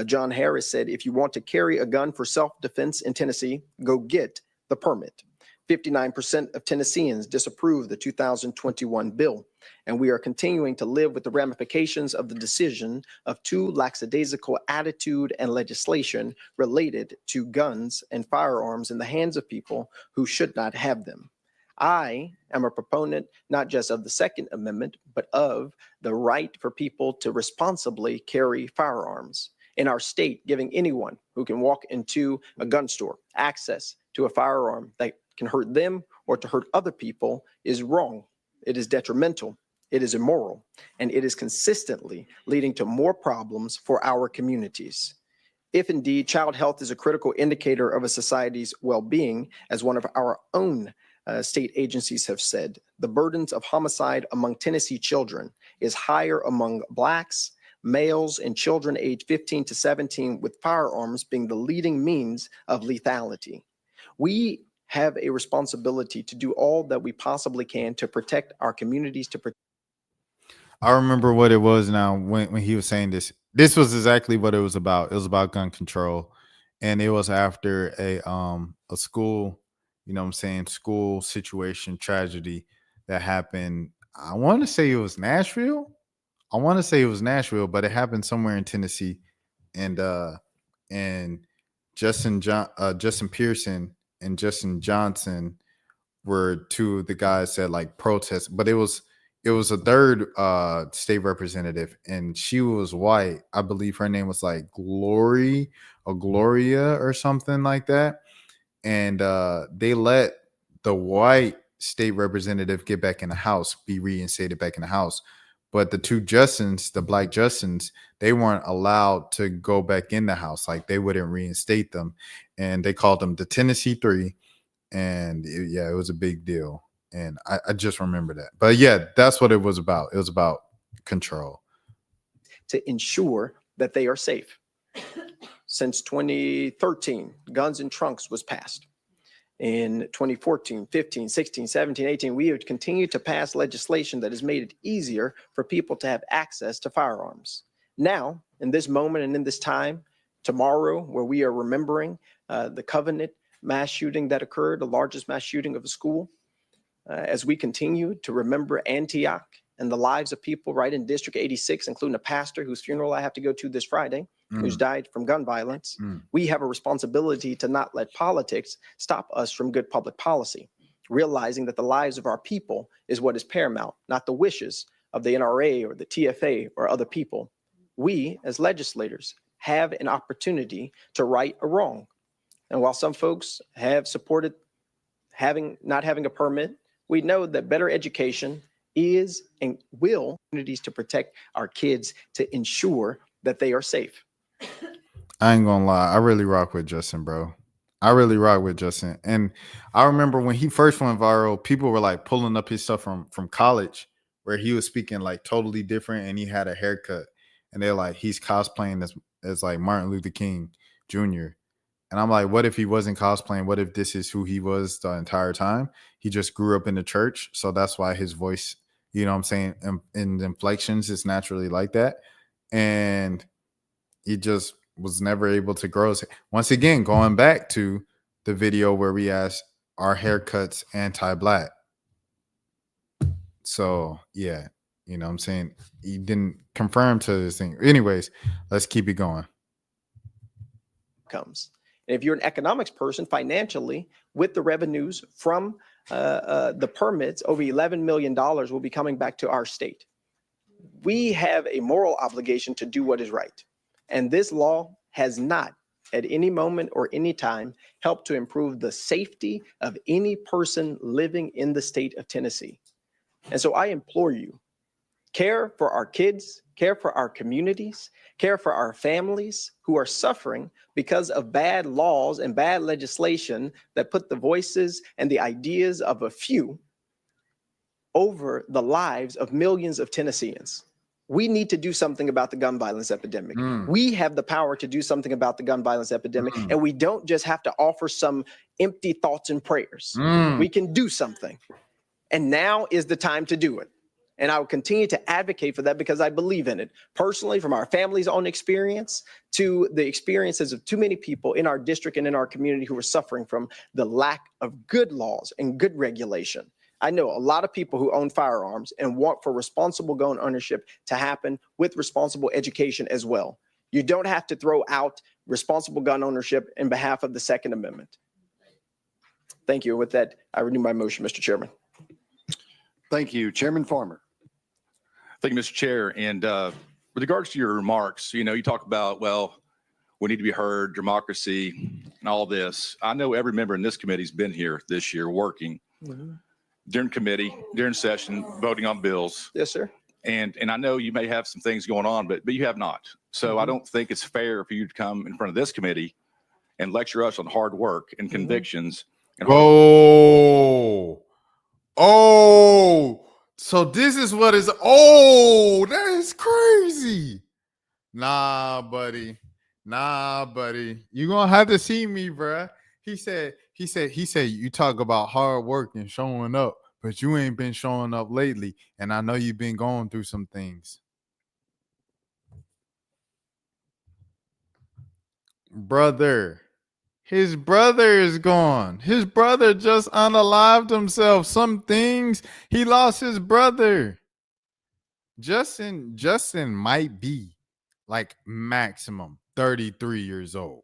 John Harris, said, if you want to carry a gun for self-defense in Tennessee, go get the permit. 59% of Tennesseans disapprove the 2021 bill, and we are continuing to live with the ramifications of the decision of two lackadaisical attitude and legislation related to guns and firearms in the hands of people who should not have them. I am a proponent not just of the Second Amendment, but of the right for people to responsibly carry firearms. In our state, giving anyone who can walk into a gun store access to a firearm that can hurt them or to hurt other people is wrong. It is detrimental. It is immoral, and it is consistently leading to more problems for our communities. If indeed child health is a critical indicator of a society's well-being, as one of our own state agencies have said, the burdens of homicide among Tennessee children is higher among Blacks, males, and children aged 15 to 17, with firearms being the leading means of lethality. We have a responsibility to do all that we possibly can to protect our communities.
I remember what it was now when he was saying this. This was exactly what it was about. It was about gun control, and it was after a school, school situation tragedy that happened. I want to say it was Nashville. But it happened somewhere in Tennessee, and Justin Pearson and Justin Johnson were two of the guys that like protest, but it was a third state representative, and she was white. I believe her name was like Gloria or something like that. And they let the white state representative get back in the house, be reinstated back in the house. but the two Justins, the black Justins, they weren't allowed to go back in the house. Like they wouldn't reinstate them, and they called them the Tennessee Three. And it was a big deal. And I just remember that. But yeah, that's what it was about. It was about control.
To ensure that they are safe. Since 2013, Guns and Trunks was passed. In 2014, 15, 16, 17, 18, we have continued to pass legislation that has made it easier for people to have access to firearms. Now, in this moment and in this time, tomorrow, where we are remembering the Covenant mass shooting that occurred, the largest mass shooting of a school, as we continue to remember Antioch and the lives of people right in District 86, including a pastor whose funeral I have to go to this Friday, who's died from gun violence, we have a responsibility to not let politics stop us from good public policy, realizing that the lives of our people is what is paramount, not the wishes of the NRA or the TFA or other people. We, as legislators, have an opportunity to right a wrong. And while some folks have supported not having a permit, we know that better education is and will opportunities to protect our kids to ensure that they are safe.
I ain't gonna lie. I really rock with Justin, bro. I really rock with Justin. And I remember when he first went viral, people were like pulling up his stuff from college where he was speaking like totally different and he had a haircut. And they're like, he's cosplaying as like Martin Luther King Jr. And I'm like, what if he wasn't cosplaying? What if this is who he was the entire time? He just grew up in the church. So that's why his voice, you know what I'm saying, in inflections is naturally like that. And he just was never able to grow. Once again, going back to the video where we asked, are haircuts anti-black? So, yeah, you know what I'm saying? He didn't confirm to this thing. Anyways, let's keep it going.
Comes. And if you're an economics person, financially, with the revenues from the permits, over $11 million will be coming back to our state. We have a moral obligation to do what is right. And this law has not, at any moment or any time, helped to improve the safety of any person living in the state of Tennessee. And so I implore you, care for our kids, care for our communities, care for our families who are suffering because of bad laws and bad legislation that put the voices and the ideas of a few over the lives of millions of Tennesseans. We need to do something about the gun violence epidemic. We have the power to do something about the gun violence epidemic, and we don't just have to offer some empty thoughts and prayers. We can do something. And now is the time to do it. And I will continue to advocate for that because I believe in it. Personally, from our family's own experience to the experiences of too many people in our district and in our community who are suffering from the lack of good laws and good regulation. I know a lot of people who own firearms and want for responsible gun ownership to happen with responsible education as well. You don't have to throw out responsible gun ownership in behalf of the Second Amendment. Thank you. With that, I renew my motion, Mr. Chairman.
Thank you. Chairman Farmer.
Thank you, Mr. Chair. And with regards to your remarks, you know, you talk about, well, we need to be heard, democracy, and all this. I know every member in this committee has been here this year working during committee, during session, voting on bills.
Yes, sir.
And I know you may have some things going on, but you have not. So I don't think it's fair for you to come in front of this committee and lecture us on hard work and convictions. And
Oh, so this is what is, that is crazy. Nah, buddy. You're going to have to see me, bruh. He said, you talk about hard work and showing up, but you ain't been showing up lately. And I know you've been going through some things. Brother. His brother is gone. His brother just unalived himself. Some things, he lost his brother. Justin might be like maximum 33 years old.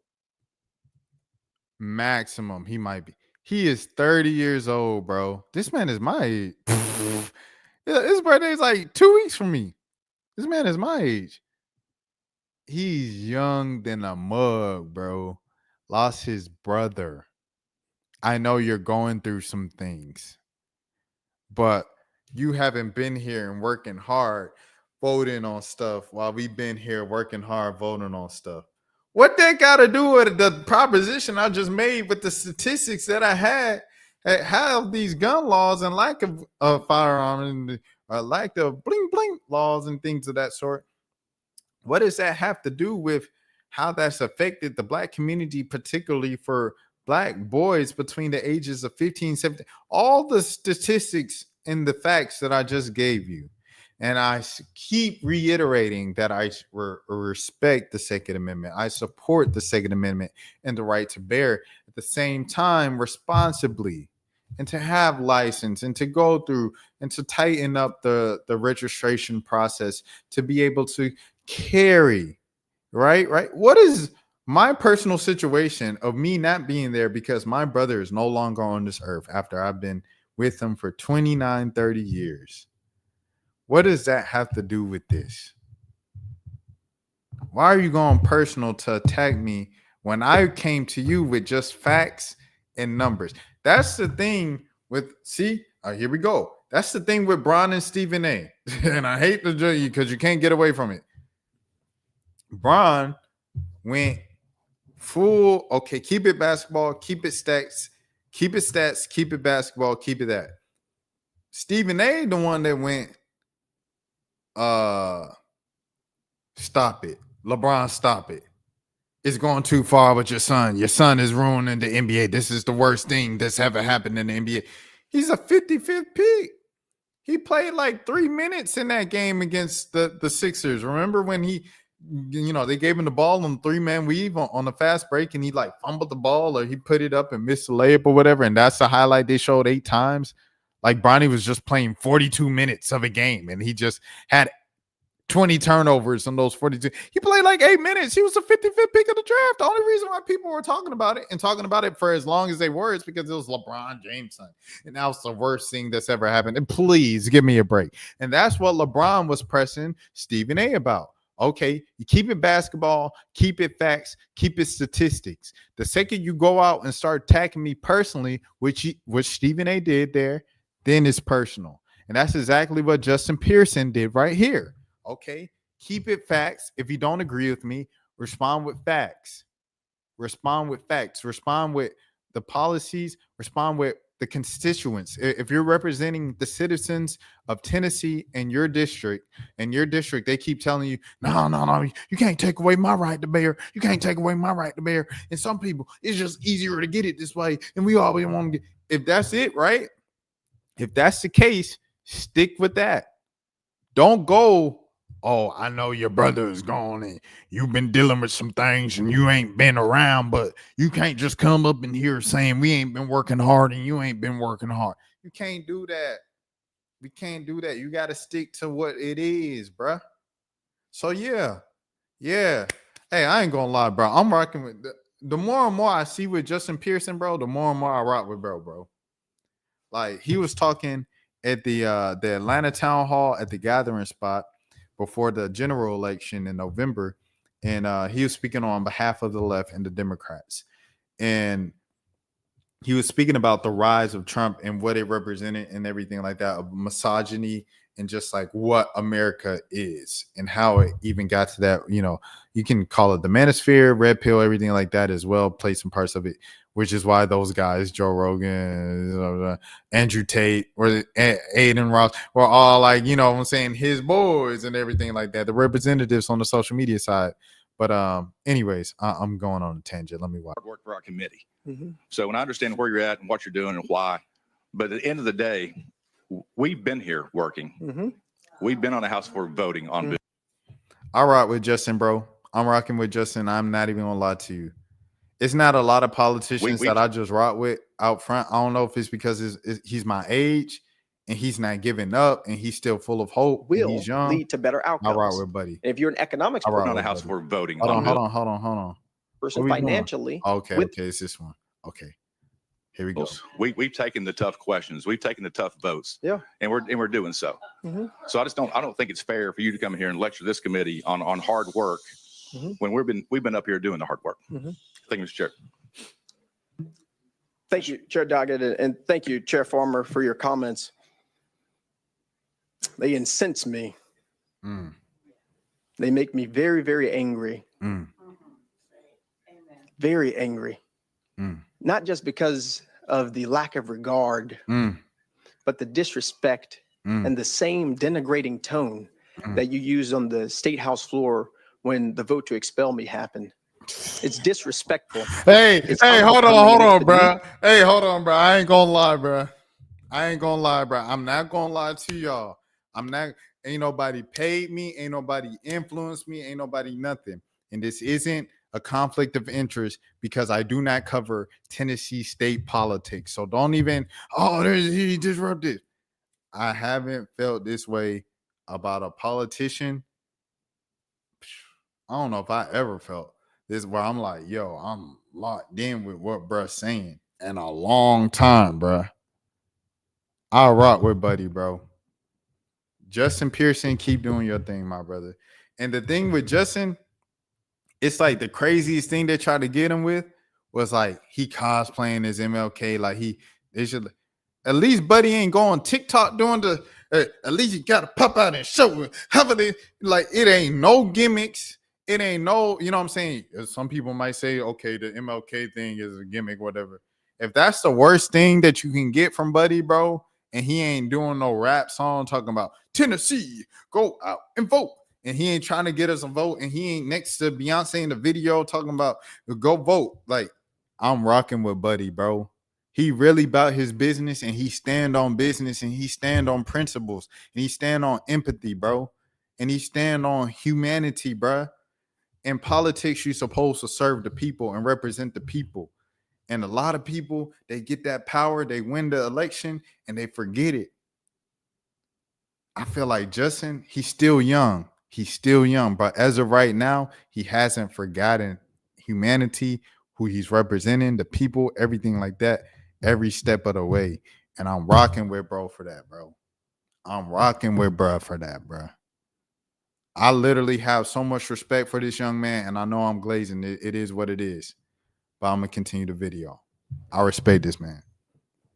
Maximum, he might be. He is 30 years old, bro. This man is my age. His birthday is like 2 weeks from me. This man is my age. He's young than a mug, bro. Lost his brother. I know you're going through some things, but you haven't been here and working hard voting on stuff while we've been here working hard voting on stuff. What that got to do with the proposition I just made with the statistics that I had have these gun laws and lack of firearm and lack of bling bling laws and things of that sort? What does that have to do with how that's affected the Black community, particularly for Black boys between the ages of 15, 17? All the statistics and the facts that I just gave you. And I keep reiterating that I respect the Second Amendment. I support the Second Amendment and the right to bear, at the same time responsibly, and to have license and to go through and to tighten up the registration process to be able to carry. Right. What is my personal situation of me not being there because my brother is no longer on this earth after I've been with him for 29, 30 years? What does that have to do with this? Why are you going personal to attack me when I came to you with just facts and numbers? That's the thing with, here we go. That's the thing with Bron and Stephen A. And I hate to judge you because you can't get away from it. Bron went full, okay, keep it basketball, keep it stats, keep it basketball, keep it that. Stephen A, the one that went, stop it. LeBron, stop it. It's going too far with your son. Your son is ruining the NBA. This is the worst thing that's ever happened in the NBA. He's a 55th pick. He played like 3 minutes in that game against the Sixers. Remember when they gave him the ball on 3-man weave on the fast break and he like fumbled the ball or he put it up and missed the layup or whatever. And that's the highlight they showed 8 times. Like Bronny was just playing 42 minutes of a game and he just had 20 turnovers on those 42. He played like 8 minutes. He was the 55th pick of the draft. The only reason why people were talking about it and talking about it for as long as they were is because it was LeBron James' son. And that was the worst thing that's ever happened. And please give me a break. And that's what LeBron was pressing Stephen A about. Okay, you keep it basketball, keep it facts, keep it statistics. The second you go out and start attacking me personally, which Stephen A did there, then it's personal. And that's exactly what Justin Pearson did right here. Okay, keep it facts. If you don't agree with me, respond with facts. Respond with facts. Respond with the policies. Respond with the constituents. If you're representing the citizens of Tennessee and your district, they keep telling you, no, you can't take away my right to bear. You can't take away my right to bear. And some people, it's just easier to get it this way. And we always want to get, if that's it, right? If that's the case, stick with that. Don't go, oh, I know your brother is gone and you've been dealing with some things and you ain't been around, but you can't just come up in here saying we ain't been working hard and you ain't been working hard. You can't do that. We can't do that. You got to stick to what it is, bruh. So, yeah. Hey, I ain't going to lie, bro. I'm rocking with the more and more I see with Justin Pearson, bro, the more and more I rock with bro. Like, he was talking at the Atlanta town hall at the gathering spot before the general election in November. And he was speaking on behalf of the left and the Democrats. And he was speaking about the rise of Trump and what it represented and everything like that, of misogyny and just like what America is and how it even got to that. You can call it the manosphere, red pill, everything like that as well, play some parts of it, which is why those guys, Joe Rogan, Andrew Tate, or Aiden Ross, were all like, his boys and everything like that, the representatives on the social media side. But anyways, I'm going on a tangent. Let me watch.
Work for our committee.
Mm-hmm.
So when I understand where you're at and what you're doing and why, but at the end of the day, we've been here working.
Mm-hmm.
We've been on the House floor voting on bills.
I rock with Justin, bro. I'm rocking with Justin. I'm not even gonna lie to you. It's not a lot of politicians that I just rock with out front. I don't know if it's because he's my age and he's not giving up and he's still full of hope. He's young.
Lead to better outcomes.
I rock with buddy.
And if you're an economics
We're on the House floor voting.
Hold on.
person financially.
Okay, it's this one. Okay. Here we go.
We've taken the tough questions. We've taken the tough votes.
Yeah.
And we're doing so.
Mm-hmm.
So I don't think it's fair for you to come here and lecture this committee on hard work when we've been up here doing the hard work.
Mm-hmm.
Thank you, Mr. Chair.
Thank you, Chair Doggett, and thank you, Chair Farmer, for your comments. They incense me
Mm.
They make me very, very angry.
Mm.
Very angry.
Mm.
Not just because of the lack of regard,
Mm.
but the disrespect
Mm.
and the same denigrating tone that you used on the state house floor when the vote to expel me happened. It's disrespectful.
Hey,
It's
hold
unbecoming, and it's
on, bro.
beneath.
Hey, hold on, bro. I ain't gonna lie, bro. I'm not gonna lie to y'all. Ain't nobody paid me, ain't nobody influenced me, ain't nobody nothing. And this isn't a conflict of interest because I do not cover Tennessee state politics. So don't even, he disrupted. I haven't felt this way about a politician. I don't know if I ever felt this where I'm like, yo, I'm locked in with what bruh's saying in a long time, bruh. I'll rock with Buddy, bro. Justin Pearson, keep doing your thing, my brother. And the thing with Justin, it's like the craziest thing they tried to get him with was like he cosplaying as MLK. Like they should at least Buddy ain't going TikTok doing the at least you gotta pop out and show it. Like it ain't no gimmicks. It ain't no, you know what I'm saying? Some people might say, okay, the MLK thing is a gimmick, whatever. If that's the worst thing that you can get from Buddy, bro, and he ain't doing no rap song talking about Tennessee, go out and vote. And he ain't trying to get us a vote, and he ain't next to Beyonce in the video talking about go vote. Like, I'm rocking with Buddy, bro. He really about his business, and he stand on business, and he stand on principles, and he stand on empathy, bro. And he stand on humanity, bro. In politics, you're supposed to serve the people and represent the people. And a lot of people, they get that power, they win the election, and they forget it. I feel like Justin, he's still young. He's still young, but as of right now, he hasn't forgotten humanity, who he's representing, the people, everything like that, every step of the way. And I'm rocking with bro for that, bro. I'm rocking with bro for that, bro. I literally have so much respect for this young man, and I know I'm glazing. It is what it is. But I'm going to continue the video. I respect this man.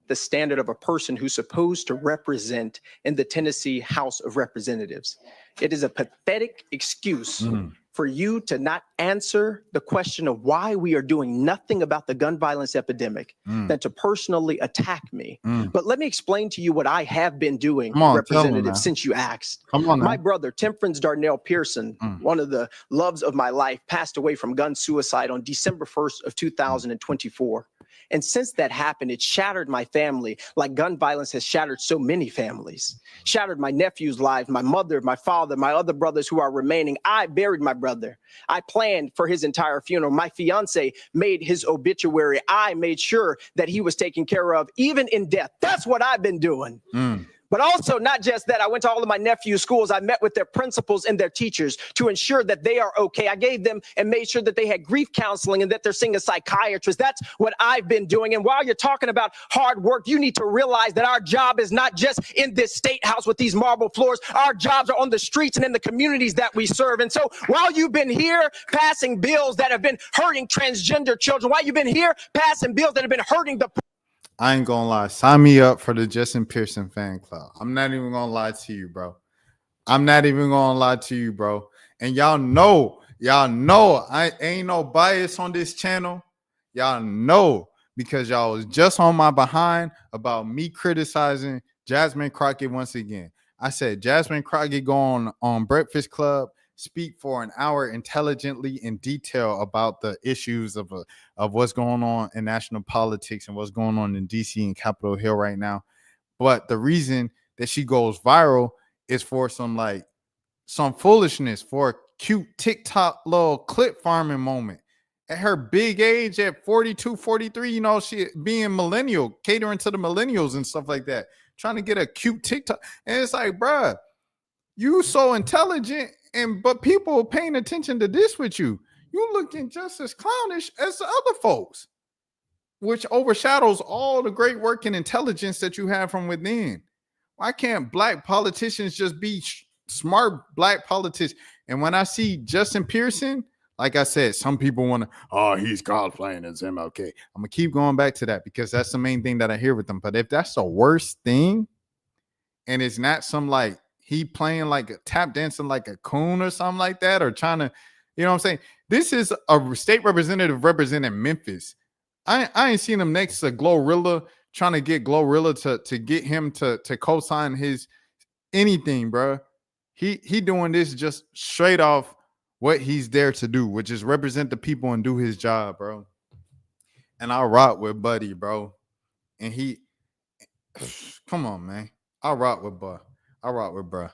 The standard of a person who's supposed to represent in the Tennessee House of Representatives. It is a pathetic excuse for you to not answer the question of why we are doing nothing about the gun violence epidemic than to personally attack me. But let me explain to you what I have been doing, Representative, since you asked. My brother, Temperance Darnell Pearson, one of the loves of my life, passed away from gun suicide on December 1st of 2024. And since that happened, it shattered my family like gun violence has shattered so many families. Shattered my nephew's lives, my mother, my father, my other brothers who are remaining. I buried my brother. I planned for his entire funeral. My fiance made his obituary. I made sure that he was taken care of, even in death. That's what I've been doing. But also, not just that, I went to all of my nephew's schools. I met with their principals and their teachers to ensure that they are okay. I gave them and made sure that they had grief counseling and that they're seeing a psychiatrist. That's what I've been doing. And while you're talking about hard work, you need to realize that our job is not just in this state house with these marble floors. Our jobs are on the streets and in the communities that we serve. And so while you've been here passing bills that have been hurting transgender children, while you've been here passing bills that have been hurting the
I ain't gonna lie. Sign me up for the Justin Pearson fan club. I'm not even gonna lie to you, bro. I'm not even gonna lie to you, bro. And y'all know, I ain't no bias on this channel. Y'all know because y'all was just on my behind about me criticizing Jasmine Crockett once again. I said Jasmine Crockett go on Breakfast Club, speak for an hour intelligently in detail about the issues of what's going on in national politics and what's going on in DC and Capitol Hill right now. But the reason that she goes viral is for some foolishness, for a cute TikTok little clip farming moment. At her big age, at 42, 43, you know, she being millennial, catering to the millennials and stuff like that, trying to get a cute TikTok. And it's like, bruh, you so intelligent, but people are paying attention to this with you. You looking just as clownish as the other folks, which overshadows all the great work and intelligence that you have from within. Why can't black politicians just be smart black politicians? And when I see Justin Pearson, like I said, some people want to, he's cosplaying as MLK. I'm going to keep going back to that because that's the main thing that I hear with them. But if that's the worst thing, and it's not some like he playing like a tap dancing like a coon or something like that, or trying to, you know what I'm saying? This is a state representative representing Memphis. I ain't seen him next to Glorilla, trying to get Glorilla to get him to co-sign his anything, bro. He doing this just straight off what he's there to do, which is represent the people and do his job, bro. And I rock with Buddy, bro. And he, come on, man. I rock with Bud. I rock with bro.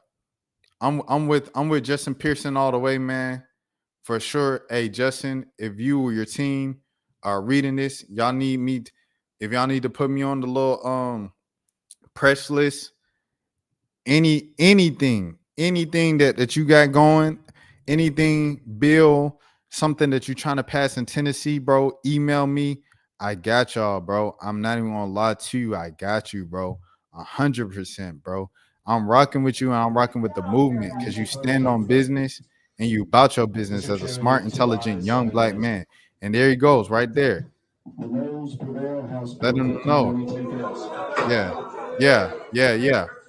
I'm with Justin Pearson all the way, man. For sure. Hey, Justin, if you or your team are reading this, y'all need me. If y'all need to put me on the little press list, anything that you got going, anything, bill, something that you're trying to pass in Tennessee, bro, email me. I got y'all, bro. I'm not even gonna lie to you. I got you, bro. 100%, bro. I'm rocking with you and I'm rocking with the movement because you stand on business and you about your business as a smart, intelligent, young black man. And there he goes, right there. Let him know. Yeah.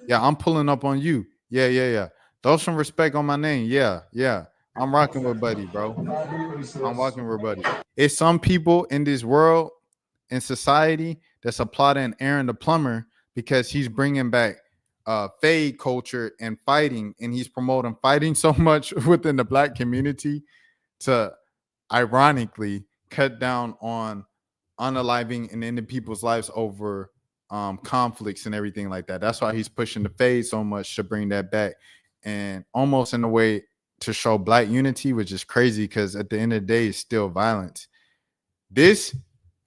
I'm pulling up on you. Yeah. Throw some respect on my name. Yeah. I'm rocking with Buddy, bro. I'm rocking with Buddy. It's some people in this world, in society, that's applauding Aaron the plumber because he's bringing back fade culture and fighting, and he's promoting fighting so much within the black community to ironically cut down on unaliving and ending people's lives over conflicts and everything like that. That's why he's pushing the fade so much to bring that back, and almost in a way to show black unity, which is crazy because at the end of the day, it's still violence. This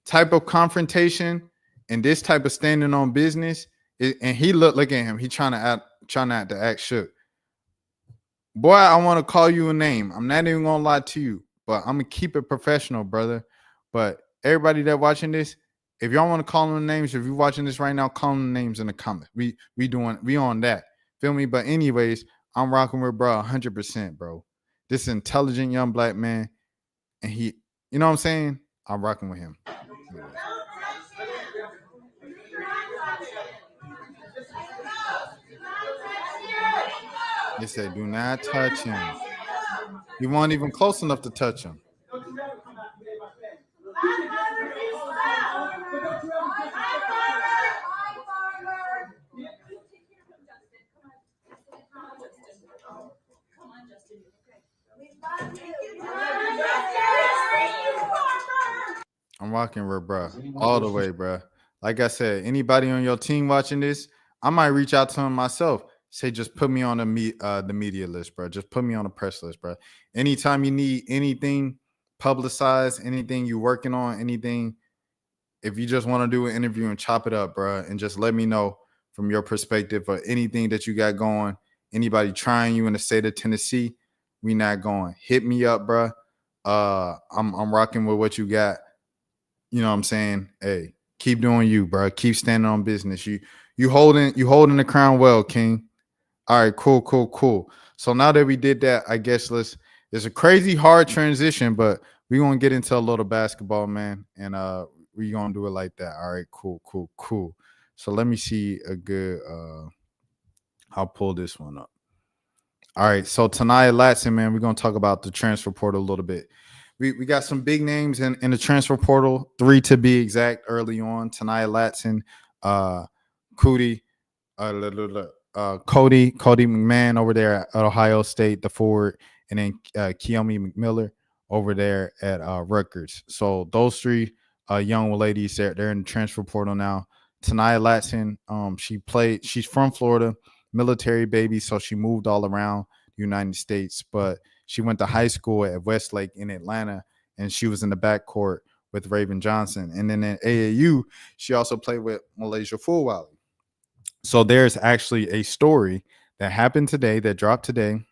type of confrontation and this type of standing on business, and he look at him. He trying not to act shook. Boy, I want to call you a name. I'm not even gonna lie to you, but I'm gonna keep it professional, brother. But everybody that watching this, if y'all want to call them names, if you're watching this right now, call them names in the comments. We on that. Feel me? But anyways, I'm rocking with bro 100%, bro. This intelligent young black man, and he, you know what I'm saying? I'm rocking with him. They said, do not touch him. You weren't even close enough to touch him. I'm rocking with bro all the way, bro. Like I said, anybody on your team watching this, I might reach out to him myself. Say, just put me on the media list, bro. Just put me on the press list, bro. Anytime you need anything publicized, anything you working on, anything, if you just want to do an interview and chop it up, bro, and just let me know from your perspective or anything that you got going. Anybody trying you in the state of Tennessee, we not going. Hit me up, bro. I'm rocking with what you got. You know what I'm saying? Hey, keep doing you, bro. Keep standing on business. You holding the crown well, King. All right, cool. So now that we did that, I guess it's a crazy hard transition, but we're gonna get into a little basketball, man, and we're gonna do it like that. All right, cool. So let me see a good I'll pull this one up. All right, so Tanaya Latson, man, we're gonna talk about the transfer portal a little bit. We got some big names in the transfer portal, 3 to be exact, early on. Tanaya Latson, Cody McMahon over there at Ohio State, the forward, and then Keomi McMiller over there at Rutgers. So those 3 young ladies, they're in the transfer portal now. Tanaya Latson, she's from Florida, military baby, so she moved all around the United States, but she went to high school at Westlake in Atlanta, and she was in the backcourt with Raven Johnson. And then at AAU, she also played with Malaysia Fulwiley. So there's actually a story that happened today, that dropped today,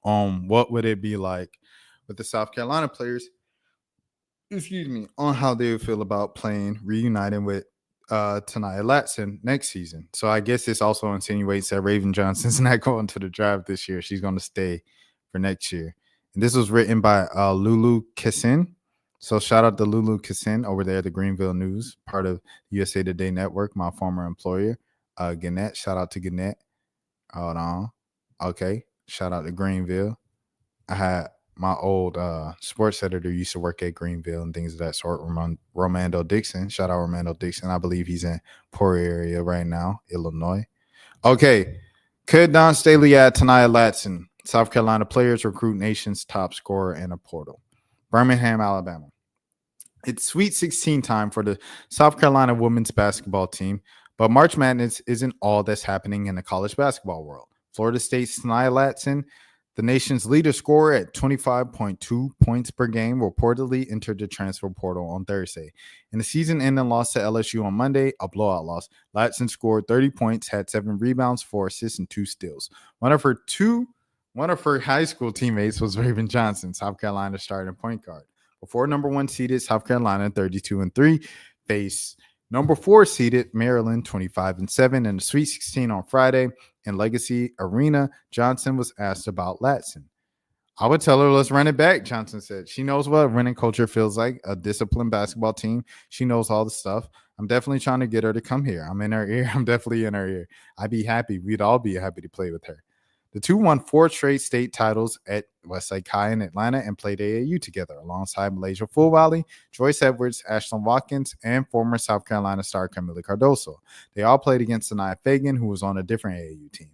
on what would it be like with the South Carolina players, on how they would feel about reuniting with Tanaya Latson next season. So I guess this also insinuates that Raven Johnson's not going to the draft this year. She's going to stay for next year. And this was written by Lulu Kissin. So shout out to Lulu Kissin over there at the Greenville News, part of USA Today Network, my former employer. Gannett, shout out to Gannett. Hold on. Okay. Shout out to Greenville. I had my old sports editor used to work at Greenville and things of that sort. Romando Dixon. Shout out Romando Dixon. I believe he's in poor area right now, Illinois. Okay. Could Don Staley add Tanaya Latson, South Carolina players recruit nation's top scorer in a portal? Birmingham, Alabama. It's Sweet 16 time for the South Carolina women's basketball team, but March Madness isn't all that's happening in the college basketball world. Florida State's Tanaya Latson, the nation's leader scorer at 25.2 points per game, reportedly entered the transfer portal on Thursday. In the season-ending loss to LSU on Monday, a blowout loss, Latson scored 30 points, had 7 rebounds, 4 assists, and 2 steals. One of her high school teammates was Raven Johnson, South Carolina's starting point guard. Before number 1 seeded South Carolina 32-3 faced number 4 seeded Maryland 25-7 in the Sweet 16 on Friday in Legacy Arena. Johnson was asked about Latson. I would tell her, let's run it back, Johnson said. She knows what winning culture feels like, a disciplined basketball team. She knows all the stuff. I'm definitely trying to get her to come here. I'm in her ear. I'm definitely in her ear. I'd be happy. We'd all be happy to play with her. The two won 4 straight state titles at Westside High in Atlanta and played AAU together alongside Malaysia Fulwiley, Joyce Edwards, Ashlyn Watkins, and former South Carolina star Camila Cardoso. They all played against Sanaya Fagan, who was on a different AAU team.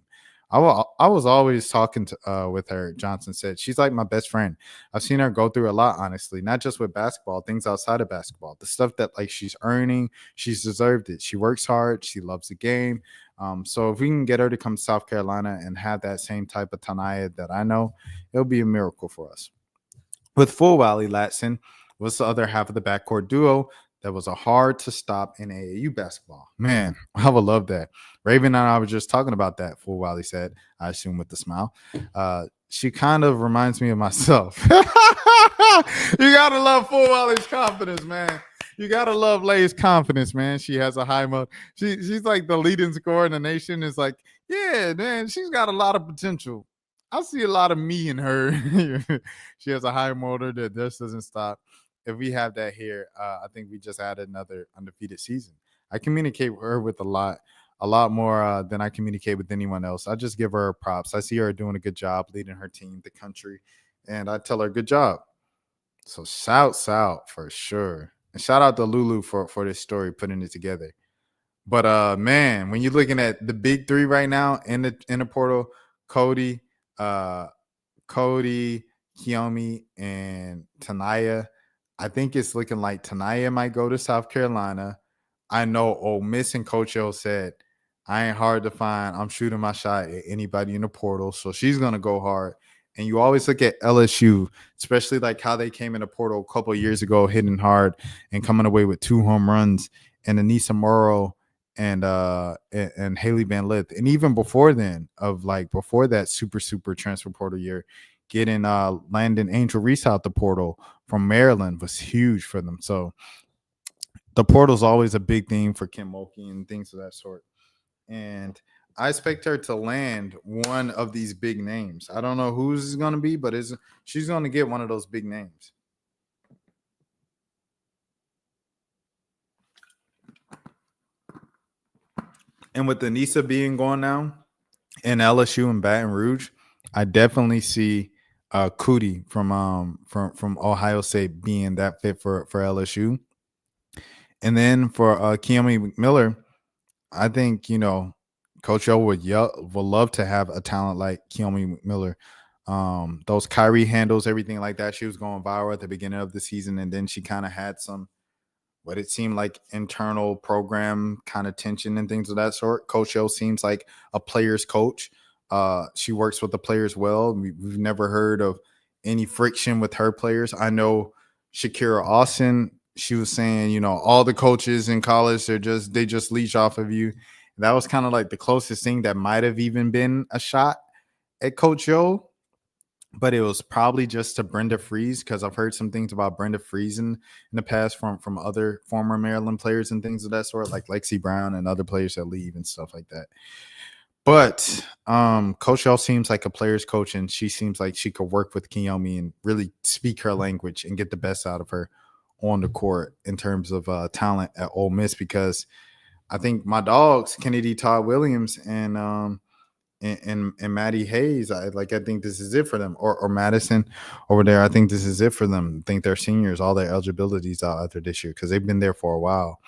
I was always talking with her, Johnson said. She's like my best friend. I've seen her go through a lot, honestly, not just with basketball, things outside of basketball. The stuff that like she's earning, she's deserved it. She works hard. She loves the game. So if we can get her to come to South Carolina and have that same type of Tanaya that I know, it'll be a miracle for us. With Fulwiley, Latson was the other half of the backcourt duo that was a hard to stop in AAU basketball. Man, I would love that. Raven and I were just talking about that, Fulwiley said, I assume with a smile. She kind of reminds me of myself. You got to love Fulwiley's confidence, man. You got to love Lay's confidence, man. She has a high motor. She's like the leading scorer in the nation. It's like, yeah, man, she's got a lot of potential. I see a lot of me in her. She has a high motor that just doesn't stop. If we have that here, I think we just added another undefeated season. I communicate with her with a lot more than I communicate with anyone else. I just give her props. I see her doing a good job leading her team, the country, and I tell her good job. So shouts out for sure. And shout out to Lulu for this story, putting it together. But man, when you're looking at the big three right now in the portal, Cody, Kiyomi, and Tanaya, I think it's looking like Tanaya might go to South Carolina. I know Ole Miss and Coach O said, I ain't hard to find. I'm shooting my shot at anybody in the portal. So she's going to go hard. And you always look at LSU, especially like how they came in the portal a couple of years ago, hitting hard and coming away with 2 home runs, and Anissa Morrow and Haley Van Lith. And even before then, before that super transfer portal year, getting Landon Angel Reese out the portal from Maryland was huge for them. So the portal's always a big thing for Kim Mulkey and things of that sort. And I expect her to land one of these big names. I don't know who's is going to be, but she's going to get one of those big names. And with Anissa being gone now and LSU and Baton Rouge, I definitely see Cootie from Ohio State being that fit for LSU. And then for Kiyomi Miller, I think, Coach O would love to have a talent like Kiyomi Miller. Those Kyrie handles, everything like that. She was going viral at the beginning of the season, and then she kind of had some what it seemed like internal program kind of tension and things of that sort. Coach O seems like a player's coach. She works with the players well. We've never heard of any friction with her players. I know Shakira Austin, she was saying, all the coaches in college, they just leech off of you. That was kind of like the closest thing that might have even been a shot at Coach O. But it was probably just to Brenda Freeze, because I've heard some things about Brenda Freeze in the past from other former Maryland players and things of that sort, like Lexi Brown and other players that leave and stuff like that. But Coach O seems like a player's coach, and she seems like she could work with Kiyomi and really speak her language and get the best out of her on the court in terms of talent at Ole Miss, because I think my dogs, Kennedy Todd Williams and and Maddie Hayes, I think this is it for them. Or Madison over there, I think this is it for them. I think they're seniors, all their eligibility's out after this year because they've been there for a while.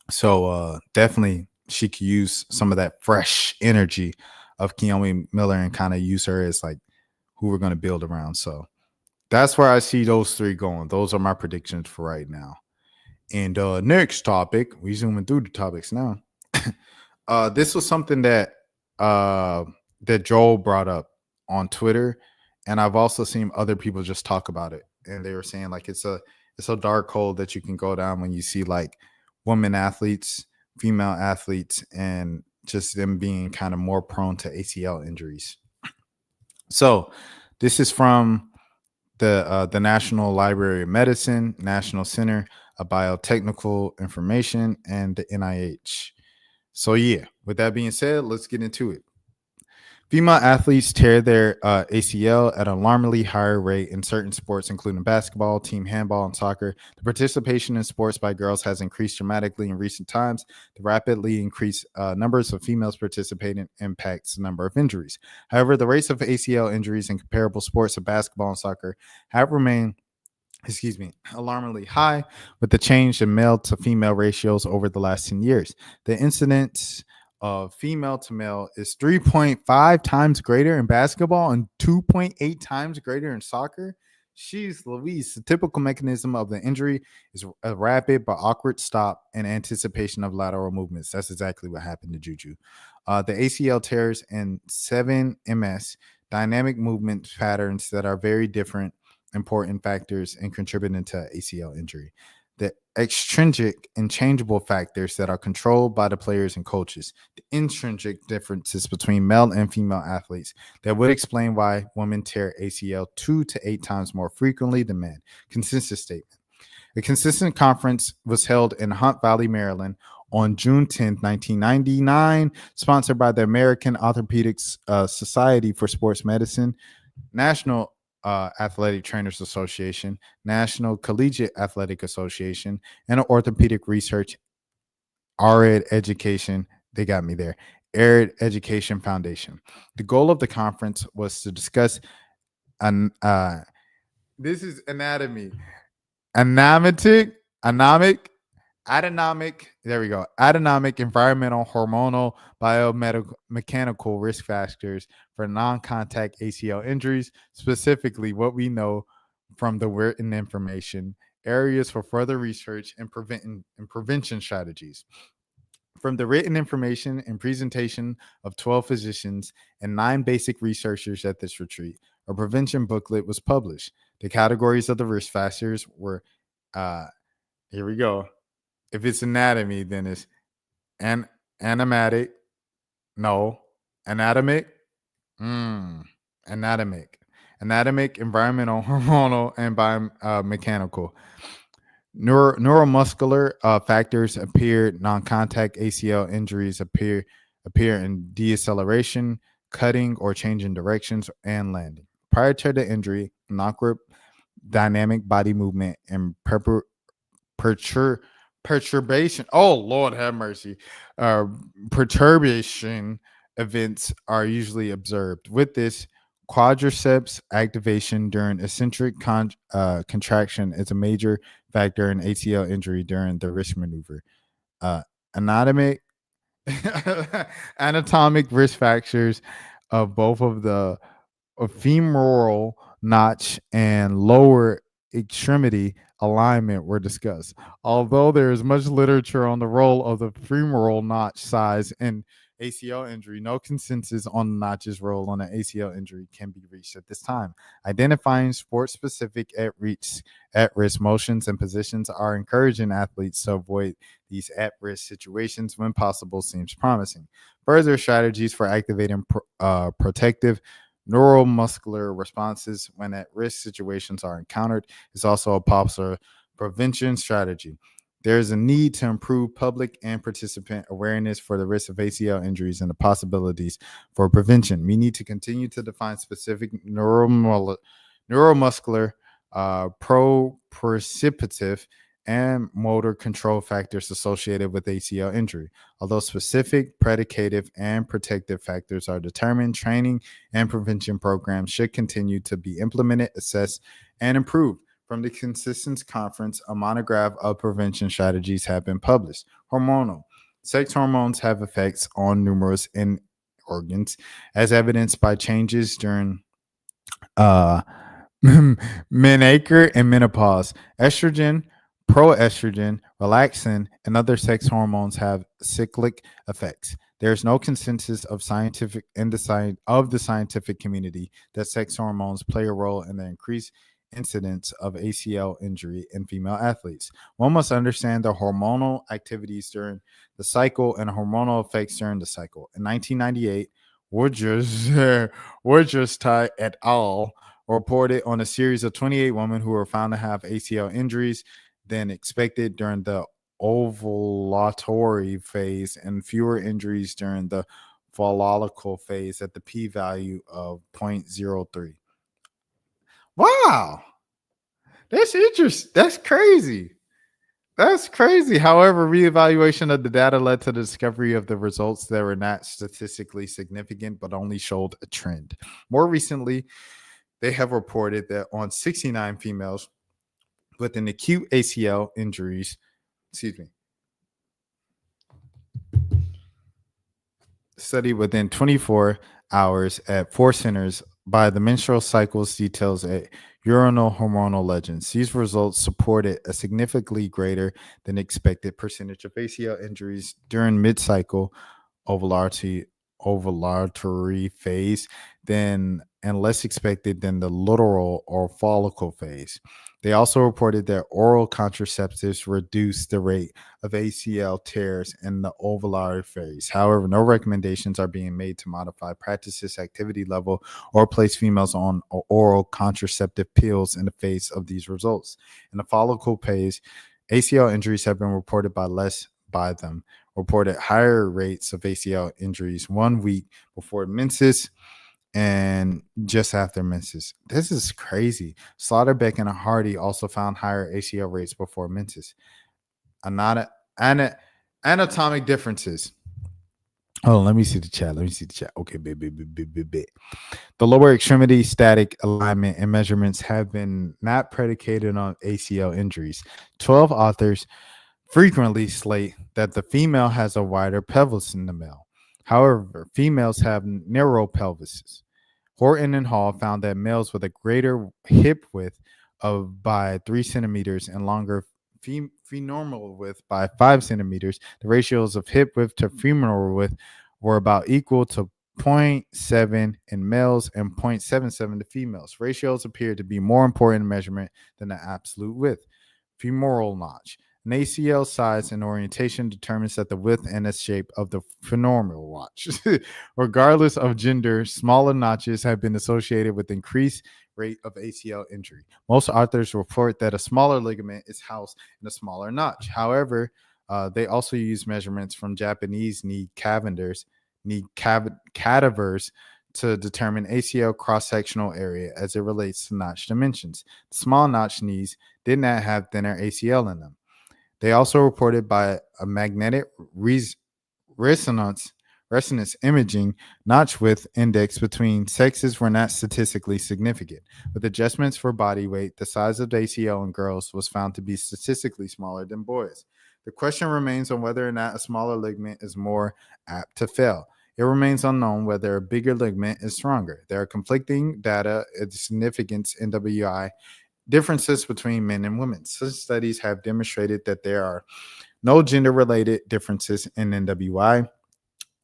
So definitely she could use some of that fresh energy of Keone Miller and kind of use her as like who we're going to build around. So that's where I see those three going. Those are my predictions for right now. And next topic, we zooming through the topics now. This was something that that Joel brought up on Twitter, and I've also seen other people just talk about it. And they were saying like it's a dark hole that you can go down when you see like women athletes, female athletes, and just them being kind of more prone to ACL injuries. So this is from the National Library of Medicine, National Center of Biotechnical Information, and the NIH. So yeah, with that being said, let's get into it. Female athletes tear their ACL at an alarmingly higher rate in certain sports, including basketball, team handball, and soccer. The participation in sports by girls has increased dramatically in recent times. The rapidly increased numbers of females participating impacts the number of injuries. However, the rates of ACL injuries in comparable sports of basketball and soccer have remained alarmingly high, with the change in male to female ratios over the last 10 years. The incidence of female to male is 3.5 times greater in basketball and 2.8 times greater in soccer. Jeez Louise, the typical mechanism of the injury is a rapid but awkward stop in anticipation of lateral movements. That's exactly what happened to Juju. The ACL tears and 7 MS, dynamic movement patterns that are very different, important factors in contributing to ACL injury. The extrinsic and changeable factors that are controlled by the players and coaches. The intrinsic differences between male and female athletes that would explain why women tear ACL 2 to 8 times more frequently than men. Consensus statement. A consistent conference was held in Hunt Valley, Maryland on June 10, 1999, sponsored by the American Orthopedics Society for Sports Medicine, National Athletic Trainers Association, National Collegiate Athletic Association, and an Orthopedic Research ARED Education. They got me there. ARED Education Foundation. The goal of the conference was to discuss this is anatomy. Autonomic, environmental, hormonal, biomechanical risk factors for non-contact ACL injuries, specifically what we know from the written information, areas for further research and prevention strategies. From the written information and presentation of 12 physicians and 9 basic researchers at this retreat, a prevention booklet was published. The categories of the risk factors were, here we go. If it's anatomy, then it's anatomic, environmental, hormonal, and biomechanical. Neuromuscular factors appear. Non-contact ACL injuries appear in deceleration, cutting, or changing directions and landing. Prior to the injury, non-grip, dynamic body movement, and perturbation. Oh, Lord have mercy. Perturbation events are usually observed. With this, quadriceps activation during eccentric contraction is a major factor in ACL injury during the wrist maneuver. Anatomic risk factors of both of the femoral notch and lower extremity alignment were discussed. Although there is much literature on the role of the femoral notch size in ACL injury, no consensus on the notch's role on an ACL injury can be reached at this time. Identifying sport-specific at-risk motions and positions are encouraging athletes to avoid these at-risk situations when possible seems promising. Further strategies for activating protective neuromuscular responses when at-risk situations are encountered is also a popular prevention strategy. There is a need to improve public and participant awareness for the risk of ACL injuries and the possibilities for prevention. We need to continue to define specific neuromuscular, proprioceptive, and motor control factors associated with ACL injury. Although specific predicative and protective factors are determined, training and prevention programs should continue to be implemented, assessed, and improved. From the Consistence Conference, a monograph of prevention strategies have been published. Hormonal. Sex hormones have effects on numerous organs, as evidenced by changes during menarche and menopause. Estrogen, proestrogen, relaxin, and other sex hormones have cyclic effects. There is no consensus of the scientific community that sex hormones play a role in the increased incidence of ACL injury in female athletes. One must understand the hormonal activities during the cycle and hormonal effects during the cycle. In 1998, Wojcicki et al. Reported on a series of 28 women who were found to have ACL injuries than expected during the ovulatory phase and fewer injuries during the follicle phase at the p-value of 0.03. Wow. That's interesting. That's crazy. That's crazy. However, reevaluation of the data led to the discovery of the results that were not statistically significant, but only showed a trend. More recently, they have reported that on 69 females with an acute ACL injuries, study within 24 hours at 4 centers by the menstrual cycles details at urinal hormonal legends. These results supported a significantly greater than expected percentage of ACL injuries during mid-cycle ovulatory phase and less expected than the luteal or follicle phase. They also reported that oral contraceptives reduce the rate of ACL tears in the ovulatory phase. However, no recommendations are being made to modify practices activity level or place females on oral contraceptive pills in the face of these results. In the follicle phase, ACL injuries have been reported reported higher rates of ACL injuries 1 week before menses and just after menses. This is crazy. Slaughterbeck and Hardy also found higher ACL rates before menses. Anatomic differences. Oh, let me see the chat. Okay, The lower extremity static alignment and measurements have been not predicated on ACL injuries. 12 authors frequently slate that the female has a wider pelvis than the male. However, females have narrow pelvises. Horton and Hall found that males with a greater hip width by 3 centimeters and longer femoral width by 5 centimeters, the ratios of hip width to femoral width were about equal to 0.7 in males and 0.77 to females. Ratios appear to be more important in measurement than the absolute width. Femoral notch. An ACL size and orientation determines that the width and the shape of the femoral notch. Regardless of gender, smaller notches have been associated with increased rate of ACL injury. Most authors report that a smaller ligament is housed in a smaller notch. However, they also use measurements from Japanese knee cadavers to determine ACL cross-sectional area as it relates to notch dimensions. The small notch knees did not have thinner ACL in them. They also reported by a magnetic resonance imaging notch width index between sexes were not statistically significant. With adjustments for body weight, the size of the ACL in girls was found to be statistically smaller than boys. The question remains on whether or not a smaller ligament is more apt to fail. It remains unknown whether a bigger ligament is stronger. There are conflicting data of significance in WI differences between men and women. Such studies have demonstrated that there are no gender-related differences in NWI,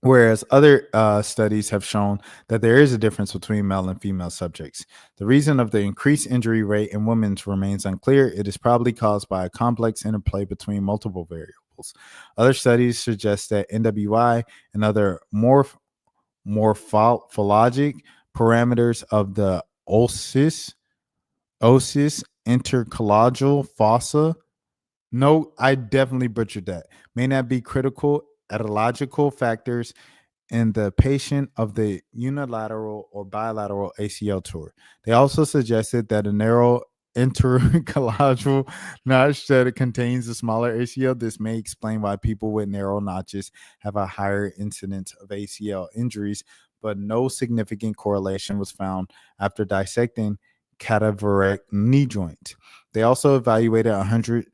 whereas other studies have shown that there is a difference between male and female subjects. The reason of the increased injury rate in women remains unclear. It is probably caused by a complex interplay between multiple variables. Other studies suggest that NWI and other morphologic parameters of the osseous intercollegial fossa. No, I definitely butchered that. May not be critical etiological factors in the patient of the unilateral or bilateral ACL tour. They also suggested that a narrow intercollateral notch that it contains a smaller ACL. This may explain why people with narrow notches have a higher incidence of ACL injuries, but no significant correlation was found after dissecting cadaveric knee joints. They also evaluated 100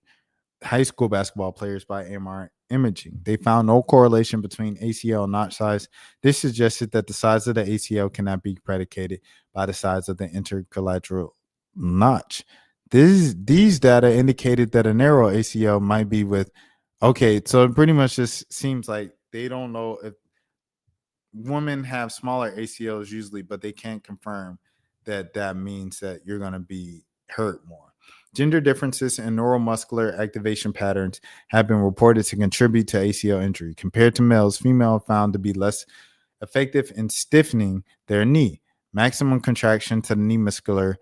high school basketball players by MR imaging. They found no correlation between ACL notch size. This suggested that the size of the ACL cannot be predicated by the size of the intercollateral notch. These data indicated that a narrow ACL might be with, okay, so it pretty much just seems like they don't know if women have smaller ACLs usually, but they can't confirm that that means that you're going to be hurt more. Gender differences in neuromuscular activation patterns have been reported to contribute to ACL injury. Compared to males, female found to be less effective in stiffening their knee. Maximum contraction to the knee muscular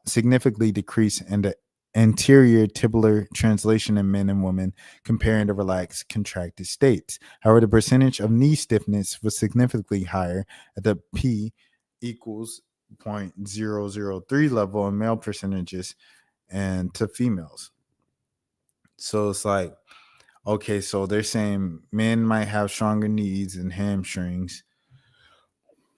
significantly decrease in the anterior tibial translation in men and women comparing to relaxed contracted states. However, the percentage of knee stiffness was significantly higher at the P equals 0.003 level in male percentages and to females. So it's like, okay, so they're saying men might have stronger knees and hamstrings.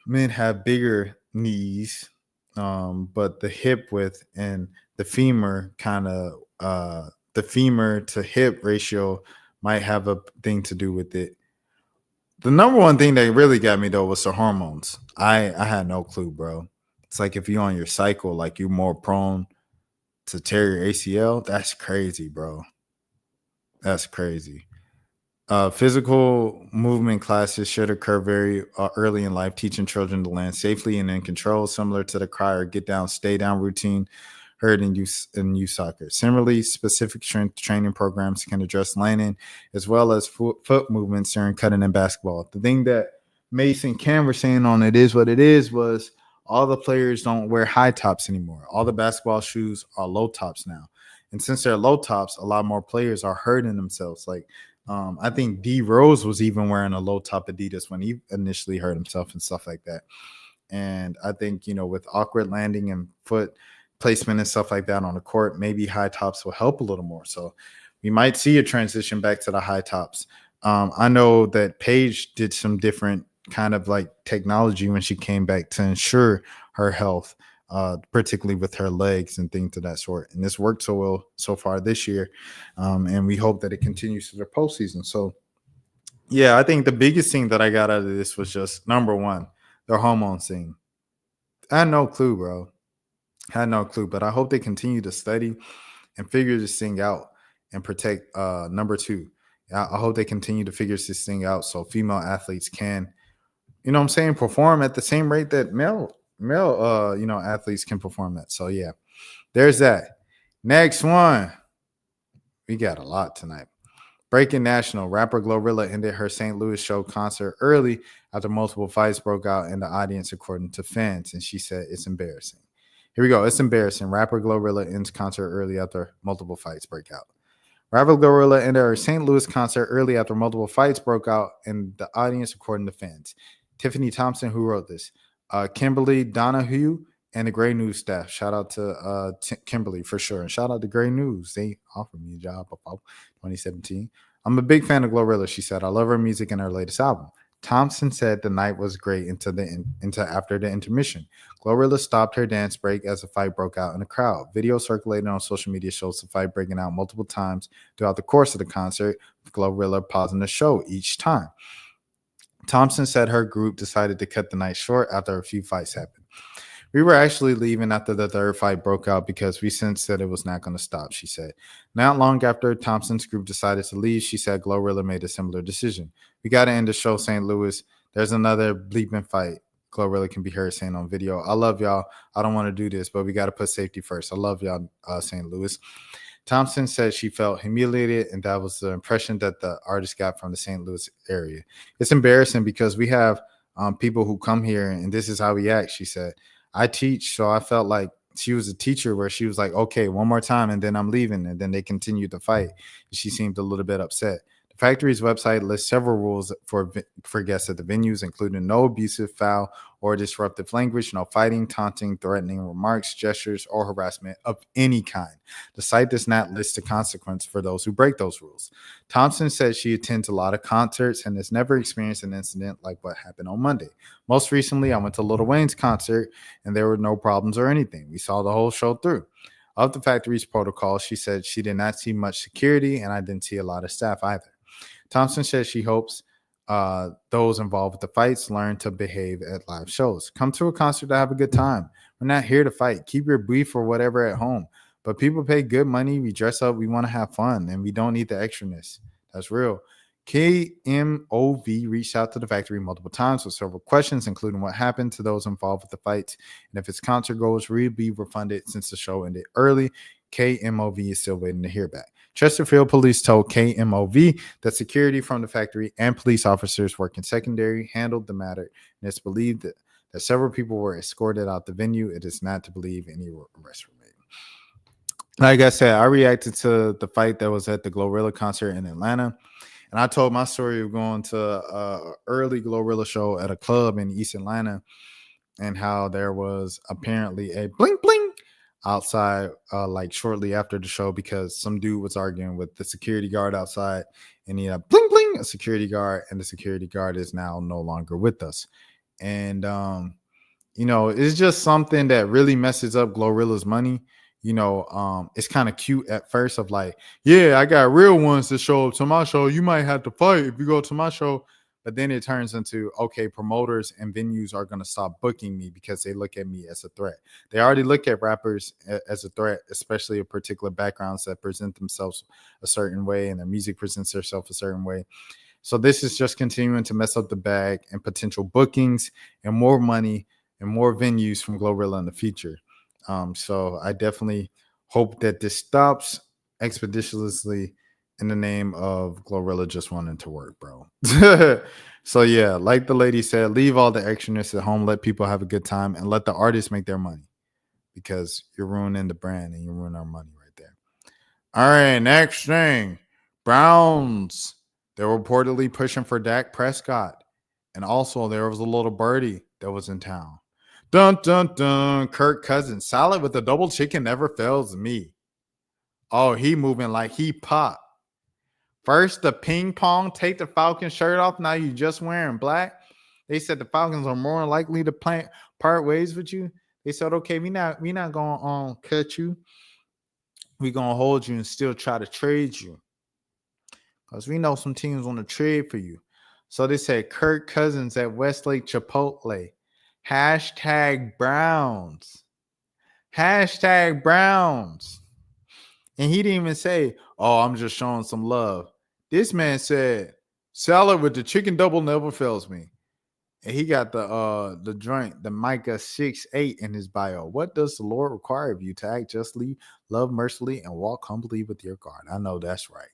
Men have bigger knees, but the hip width and the femur the femur to hip ratio might have a thing to do with it. The number one thing that really got me though was the hormones. I had no clue, bro. It's like if you're on your cycle, like you're more prone to tear your ACL. That's crazy, bro. That's crazy. Physical movement classes should occur very early in life, teaching children to land safely and in control, similar to the cry or get down, stay down routine heard in youth soccer. Similarly, specific strength training programs can address landing as well as foot movements during cutting in basketball. The thing that Mason Cam were saying on It Is What It Is was all the players don't wear high tops anymore. All the basketball shoes are low tops now. And since they're low tops, a lot more players are hurting themselves. Like, I think D Rose was even wearing a low top Adidas when he initially hurt himself and stuff like that. And I think, with awkward landing and foot placement and stuff like that on the court, maybe high tops will help a little more. So we might see a transition back to the high tops. I know that Paige did some different kind of like technology when she came back to ensure her health, particularly with her legs and things of that sort. And this worked so well so far this year. And we hope that it continues to the postseason. So, yeah, I think the biggest thing that I got out of this was just, number one, the hormone thing. I had no clue, bro. Had no clue. But I hope they continue to study and figure this thing out and protect. Number two, I hope they continue to figure this thing out so female athletes can, perform at the same rate that male athletes can perform at. So yeah, there's that. Next one. We got a lot tonight. Breaking national. Rapper Glorilla ended her St. Louis show concert early after multiple fights broke out in the audience, according to fans. And she said it's embarrassing. Here we go. It's embarrassing. Rapper Glorilla ends concert early after multiple fights break out. Rapper Glorilla ended her St. Louis concert early after multiple fights broke out in the audience, according to fans. Tiffany Thompson, who wrote this, Kimberly Donahue, and the Gray News staff. Shout out to Kimberly for sure. And shout out to Gray News. They offered me a job about 2017. I'm a big fan of Glorilla, she said. I love her music and her latest album. Thompson said the night was great into after the intermission. Glorilla stopped her dance break as a fight broke out in the crowd. Video circulated on social media shows the fight breaking out multiple times throughout the course of the concert, with Glorilla pausing the show each time. Thompson said her group decided to cut the night short after a few fights happened. We were actually leaving after the third fight broke out because we sensed that it was not going to stop, she said. Not long after Thompson's group decided to leave, she said Glorilla made a similar decision. We got to end the show, St. Louis. There's another bleeping fight. Glorilla can be heard saying on video, I love y'all. I don't want to do this, but we got to put safety first. I love y'all, St. Louis. Thompson said she felt humiliated, and that was the impression that the artist got from the St. Louis area. It's embarrassing because we have people who come here, and this is how we act, she said. I teach, so I felt like she was a teacher where she was like, okay, one more time, and then I'm leaving, and then they continued to fight. She seemed a little bit upset. The factory's website lists several rules for guests at the venues, including no abusive, foul, or disruptive language, no fighting, taunting, threatening remarks, gestures, or harassment of any kind. The site does not list the consequence for those who break those rules. Thompson said she attends a lot of concerts and has never experienced an incident like what happened on Monday. Most recently, I went to Lil Wayne's concert and there were no problems or anything. We saw the whole show through. Of the factory's protocol, she said she did not see much security and I didn't see a lot of staff either. Thompson says she hopes those involved with the fights learn to behave at live shows. Come to a concert to have a good time. We're not here to fight. Keep your beef or whatever at home. But people pay good money. We dress up. We want to have fun, and we don't need the extraness. That's real. KMOV reached out to the factory multiple times with several questions, including what happened to those involved with the fights, and if its concert goers will be refunded since the show ended early. KMOV is still waiting to hear back. Chesterfield police told KMOV that security from the factory and police officers working secondary handled the matter, and it's believed that several people were escorted out the venue. It is not to believe any arrests were made. Like I said, I reacted to the fight that was at the Glorilla concert in Atlanta, and I told my story of going to an early Glorilla show at a club in East Atlanta and how there was apparently a bling bling outside like shortly after the show because some dude was arguing with the security guard outside and he had bling bling a security guard, and the security guard is now no longer with us. And it's just something that really messes up Glorilla's money. It's kind of cute at first of like, yeah, I got real ones to show up to my show. You might have to fight if you go to my show. But then it turns into, okay, promoters and venues are going to stop booking me because they look at me as a threat. They already look at rappers as a threat, especially of particular backgrounds that present themselves a certain way and their music presents themselves a certain way. So this is just continuing to mess up the bag and potential bookings and more money and more venues from Glorilla in the future. So I definitely hope that this stops expeditiously in the name of Glorilla just wanting to work, bro. So yeah, like the lady said, leave all the extraness at home, let people have a good time, and let the artists make their money because you're ruining the brand and you're ruining our money right there. All right, next thing. Browns. They're reportedly pushing for Dak Prescott. And also there was a little birdie that was in town. Dun, dun, dun. Kirk Cousins. Salad with a double chicken never fails me. Oh, he moving like he popped. First, the ping pong, take the Falcons shirt off. Now you just wearing black. They said the Falcons are more likely to part ways with you. They said, okay, we not gonna cut you. We gonna hold you and still try to trade you. Because we know some teams want to trade for you. So they said Kirk Cousins at Westlake Chipotle. Hashtag Browns. Hashtag Browns. And he didn't even say, oh, I'm just showing some love. This man said, salad with the chicken double never fails me. And he got the joint, the Micah 6:8 in his bio. What does the Lord require of you? To act justly, love mercifully, and walk humbly with your God. I know that's right.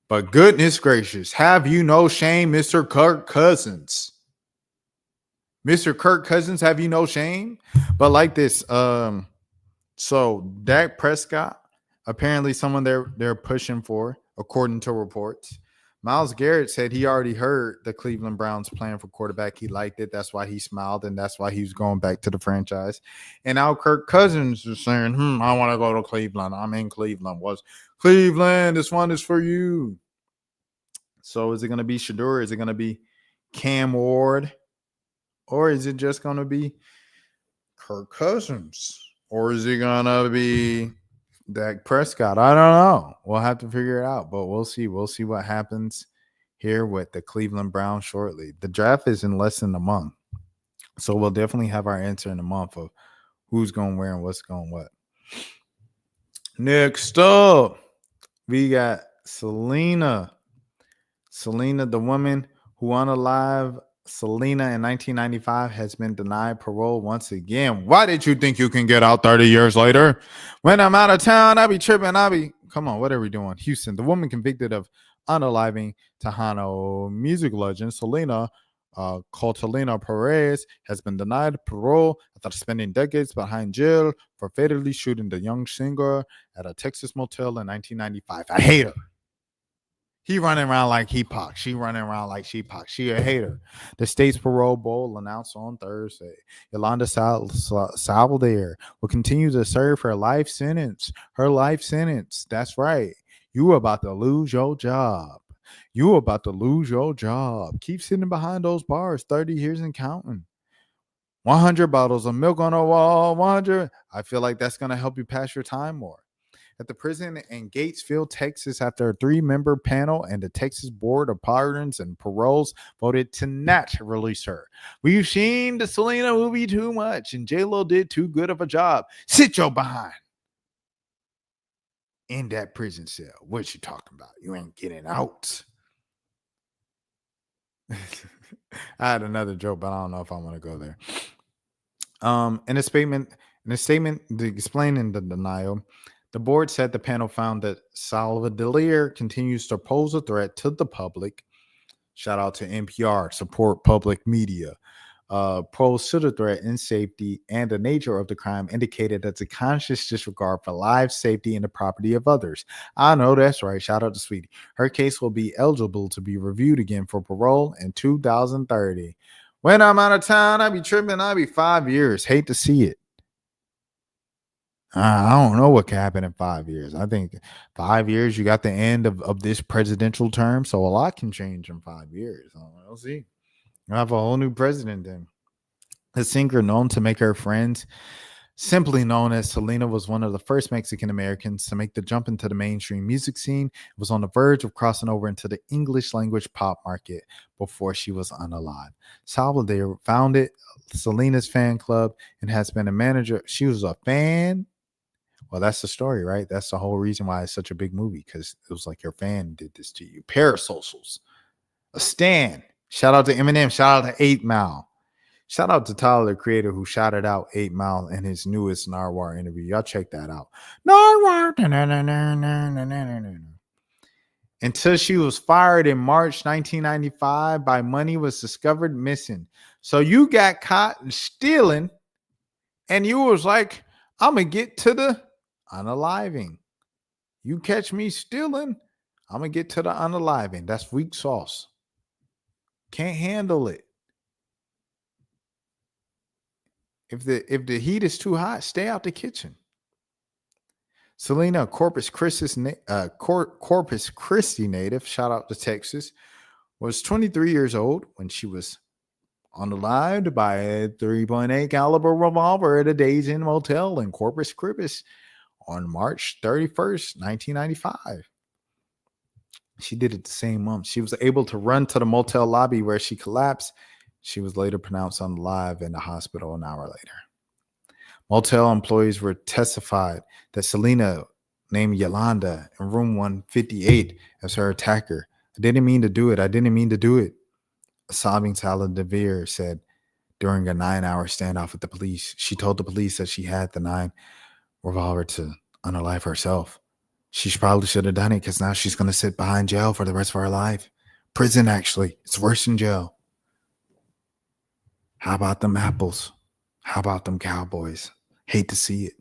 But goodness gracious, have you no shame, Mr. Kirk Cousins? Mr. Kirk Cousins, have you no shame? But like this, so Dak Prescott, apparently someone they're pushing for, according to reports. Myles Garrett said he already heard the Cleveland Browns plan for quarterback. He liked it. That's why he smiled, and that's why he was going back to the franchise. And now Kirk Cousins is saying, I want to go to Cleveland. I'm in Cleveland. What's Cleveland? This one is for you. So is it going to be Shador? Is it going to be Cam Ward? Or is it just going to be Kirk Cousins? Or is it going to be Dak Prescott? I don't know. We'll have to figure it out, but we'll see. We'll see what happens here with the Cleveland Browns shortly. The draft is in less than a month. So we'll definitely have our answer in a month of who's going where and what's going what. Next up, we got Selena. Selena, the woman who unalived Selena in 1995, has been denied parole once again. Why did you think you can get out 30 years later? When I'm out of town, I be tripping. Come on, what are we doing? Houston, the woman convicted of unaliving Tejano music legend Selena Catalina Perez has been denied parole after spending decades behind jail for fatally shooting the young singer at a Texas motel in 1995. I hate her. He running around like he Pac. She running around like she Pac. She a hater. The state's parole board announced on Thursday. Yolanda Salvador will continue to serve her life sentence. Her life sentence. That's right. You about to lose your job. You about to lose your job. Keep sitting behind those bars 30 years and counting. 100 bottles of milk on a wall. 100. I feel like that's going to help you pass your time more. At the prison in Gatesville, Texas, after a 3-member panel and the Texas Board of Pardons and Paroles voted to not release her. We've seen the Selena movie too much, and J-Lo did too good of a job. Sit your behind in that prison cell. What you talking about? You ain't getting out. I had another joke, but I don't know if I want to go there. In a statement explaining the denial, the board said the panel found that Salvador continues to pose a threat to the public. Shout out to NPR, support public media. Posed to the threat and safety and the nature of the crime indicated that's a conscious disregard for life, safety, and the property of others. I know that's right. Shout out to Sweetie. Her case will be eligible to be reviewed again for parole in 2030. When I'm out of town, I be tripping. I be 5 years. Hate to see it. I don't know what can happen in 5 years. I think 5 years, you got the end of this presidential term, so a lot can change in 5 years. We'll see. We'll have a whole new president then. The singer, known to make her friends, simply known as Selena, was one of the first Mexican Americans to make the jump into the mainstream music scene. It was on the verge of crossing over into the English language pop market before she was unalive. Salvador founded Selena's fan club and has been a manager. She was a fan. Well, that's the story, right? That's the whole reason why it's such a big movie, because it was like your fan did this to you. Parasocials. A stan. Shout out to Eminem. Shout out to 8 Mile. Shout out to Tyler, the creator, who shouted out 8 Mile in his newest Narwhal interview. Y'all check that out. Narwhal. Until she was fired in March 1995 by money was discovered missing. So you got caught stealing, and you was like, I'm going to get to the unaliving. You catch me stealing, I'm going to get to the unaliving. That's weak sauce. Can't handle it. If the heat is too hot, stay out the kitchen. Selena, Corpus Christi native, shout out to Texas, was 23 years old when she was unalived by a 3.8 caliber revolver at a Days Inn motel in Corpus Christi on March 31st, 1995. She did it the same month. She was able to run to the motel lobby where she collapsed. She was later pronounced unalive in the hospital an hour later. Motel employees were testified that Selena named Yolanda in room 158 as her attacker. I didn't mean to do it. A sobbing Salvador said during a 9-hour standoff with the police. She told the police that she had the 9 revolver to unalive herself. She probably should have done it, because now she's going to sit behind jail for the rest of her life. Prison, actually. It's worse than jail. How about them apples? How about them Cowboys? Hate to see it.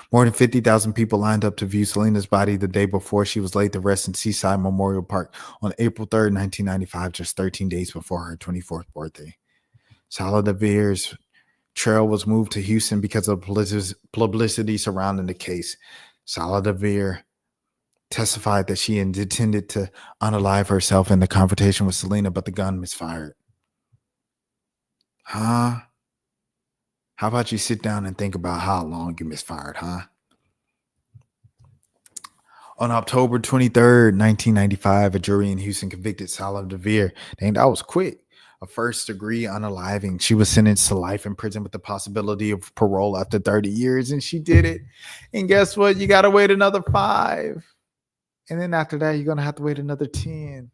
More than 50,000 people lined up to view Selena's body the day before she was laid to rest in Seaside Memorial Park on April 3rd, 1995, just 13 days before her 24th birthday. Salvador's trail was moved to Houston because of publicity surrounding the case. Salvador testified that she intended to unalive herself in the confrontation with Selena, but the gun misfired. Huh? How about you sit down and think about how long you misfired, huh? On October 23rd, 1995, a jury in Houston convicted Salvador. Dang, that was quick. A first-degree unaliving. She was sentenced to life in prison with the possibility of parole after 30 years, and she did it. And guess what? You got to wait another 5. And then after that, you're going to have to wait another 10.